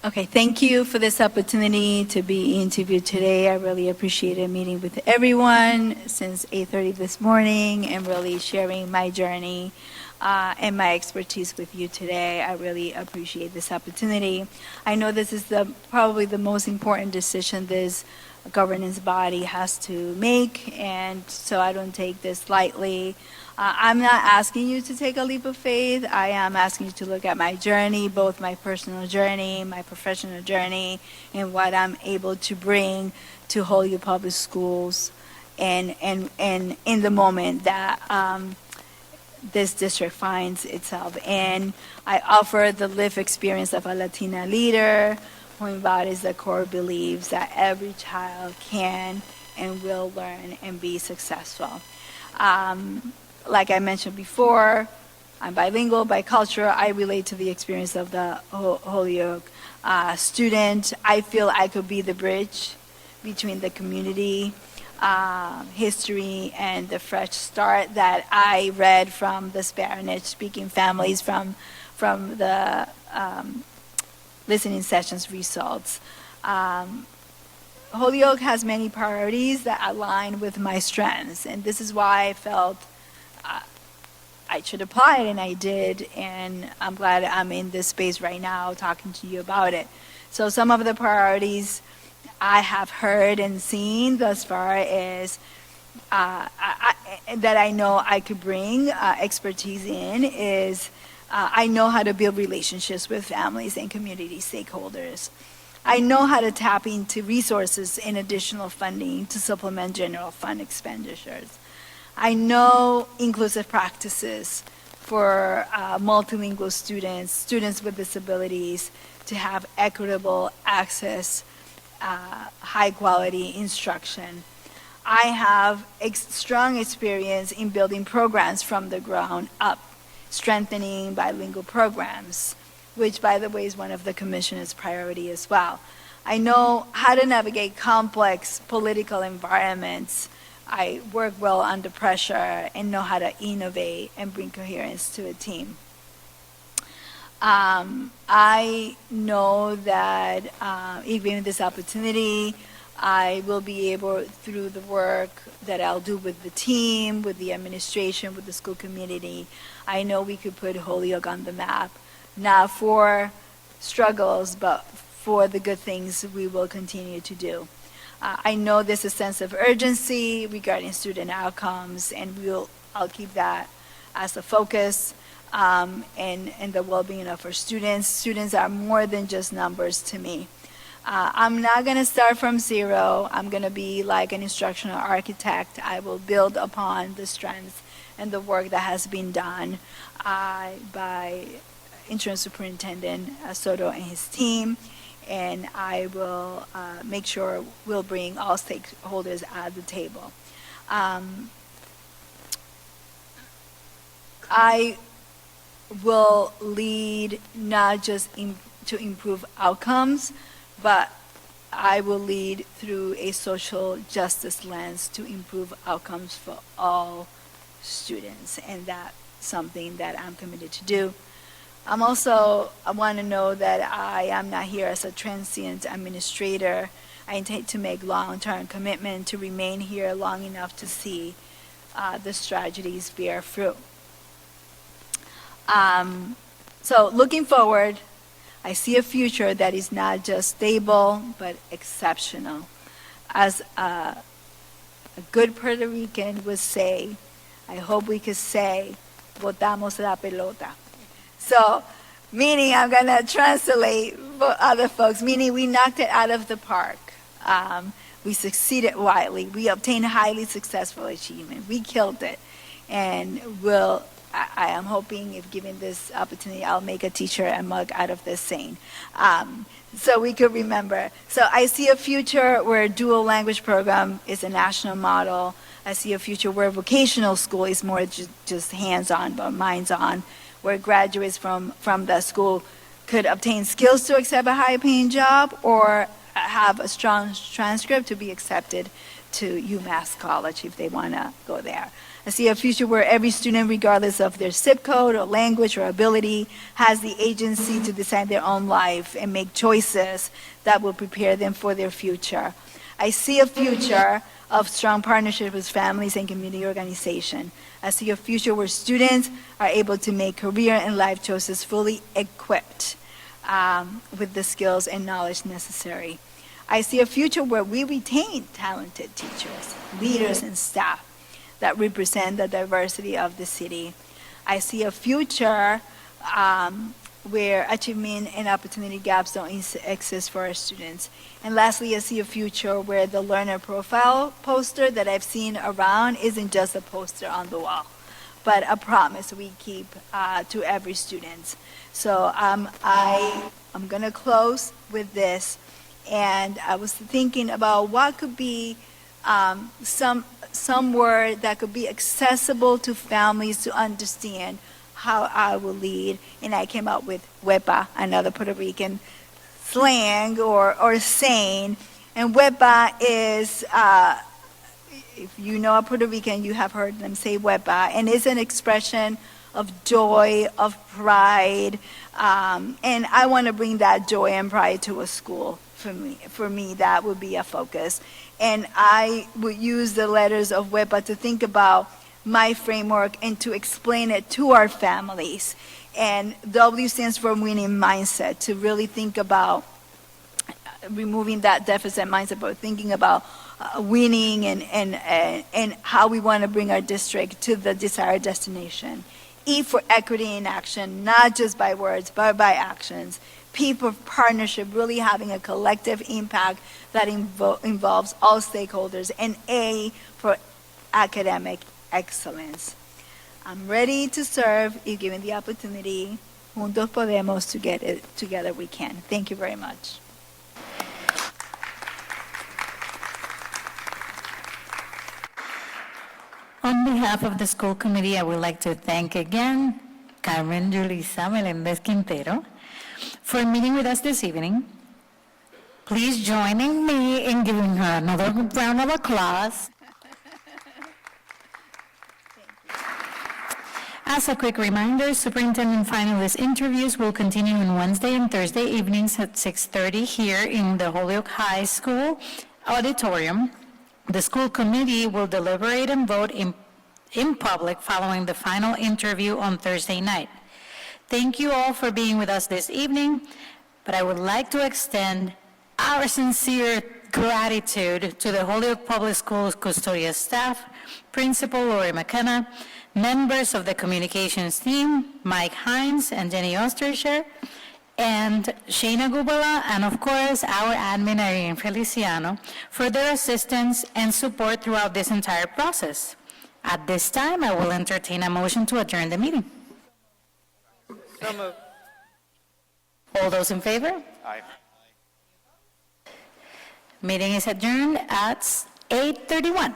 Okay, thank you for this opportunity to be interviewed today. I really appreciated meeting with everyone since 8:30 this morning and really sharing my journey and my expertise with you today. I really appreciate this opportunity. I know this is probably the most important decision this governance body has to make, and so I don't take this lightly. I'm not asking you to take a leap of faith. I am asking you to look at my journey, both my personal journey, my professional journey, and what I'm able to bring to Holyoke Public Schools and in the moment that this district finds itself. And I offer the lived experience of a Latina leader who embodies the core beliefs that every child can and will learn and be successful. Like I mentioned before, I'm bilingual, bicultural. I relate to the experience of the Holyoke student. I feel I could be the bridge between the community, history, and the fresh start that I read from the Spanish-speaking families from the listening sessions results. Holyoke has many priorities that align with my strengths, and this is why I felt I should apply it, and I did, and I'm glad I'm in this space right now talking to you about it. So some of the priorities I have heard and seen thus far is that I know I could bring expertise in is I know how to build relationships with families and community stakeholders. I know how to tap into resources and additional funding to supplement general fund expenditures. I know inclusive practices for multilingual students with disabilities to have equitable access, high quality instruction. I have strong experience in building programs from the ground up, strengthening bilingual programs, which by the way is one of the Commissioner's priority as well. I know how to navigate complex political environments. I work well under pressure and know how to innovate and bring coherence to a team. I know that even this opportunity, I will be able, through the work that I'll do with the team, with the administration, with the school community, I know we could put Holyoke on the map, not for struggles, but for the good things we will continue to do. I know there's a sense of urgency regarding student outcomes, and I'll keep that as a focus, and the well-being of our students. Students are more than just numbers to me. I'm not going to start from zero. I'm going to be like an instructional architect. I will build upon the strengths and the work that has been done by Interim Superintendent Soto and his team, and I will make sure we'll bring all stakeholders at the table. I will lead not just to improve outcomes, but I will lead through a social justice lens to improve outcomes for all students, and that's something that I'm committed to do. I want to know that I am not here as a transient administrator. I intend to make long-term commitment to remain here long enough to see the strategies bear fruit. So looking forward, I see a future that is not just stable, but exceptional. As a good Puerto Rican would say, I hope we could say, botamos la pelota. So, meaning I'm going to translate for other folks, meaning we knocked it out of the park. We succeeded widely. We obtained highly successful achievement. We killed it. And I am hoping if given this opportunity, I'll make a t-shirt and mug out of this saying. So we could remember. So I see a future where a dual language program is a national model. I see a future where vocational school is more just hands-on, but minds-on, where graduates from the school could obtain skills to accept a high-paying job or have a strong transcript to be accepted to UMass College if they want to go there. I see a future where every student, regardless of their zip code or language or ability, has the agency to decide their own life and make choices that will prepare them for their future. I see a future of strong partnership with families and community organization. I see a future where students are able to make career and life choices fully equipped with the skills and knowledge necessary. I see a future where we retain talented teachers, leaders, and staff that represent the diversity of the city. I see a future where achievement and opportunity gaps don't exist for our students. And lastly, I see a future where the learner profile poster that I've seen around isn't just a poster on the wall, but a promise we keep to every student. So I'm going to close with this. And I was thinking about what could be some word that could be accessible to families to understand how I will lead. And I came up with huepa, another Puerto Rican slang or saying. And huepa is, if you know a Puerto Rican, you have heard them say huepa. And it's an expression of joy, of pride. And I want to bring that joy and pride to a school. For me, that would be a focus. And I would use the letters of huepa to think about my framework and to explain it to our families. And W stands for winning mindset, to really think about removing that deficit mindset, but thinking about winning and how we want to bring our district to the desired destination. E for equity in action, not just by words, but by actions. P for partnership, really having a collective impact that involves all stakeholders. And A for academic excellence. I'm ready to serve if given the opportunity. Juntos podemos, together we can. Thank you very much. On behalf of the school committee, I would like to thank again Carmen Julissa Melendez Quintero for meeting with us this evening. Please join me in giving her another round of applause. As a quick reminder, superintendent finalist interviews will continue on Wednesday and Thursday evenings at 6:30 here in the Holyoke High School auditorium. The school committee will deliberate and vote in public following the final interview on Thursday night. Thank you all for being with us this evening, but I would like to extend our sincere gratitude to the Holyoke Public Schools custodial staff, Principal Lori McKenna, members of the communications team, Mike Hines and Jenny Osterscher, and Shayna Gubala, and of course, our admin, Irene Feliciano, for their assistance and support throughout this entire process. At this time, I will entertain a motion to adjourn the meeting. So moved. All those in favor? Aye. Meeting is adjourned at 8:31.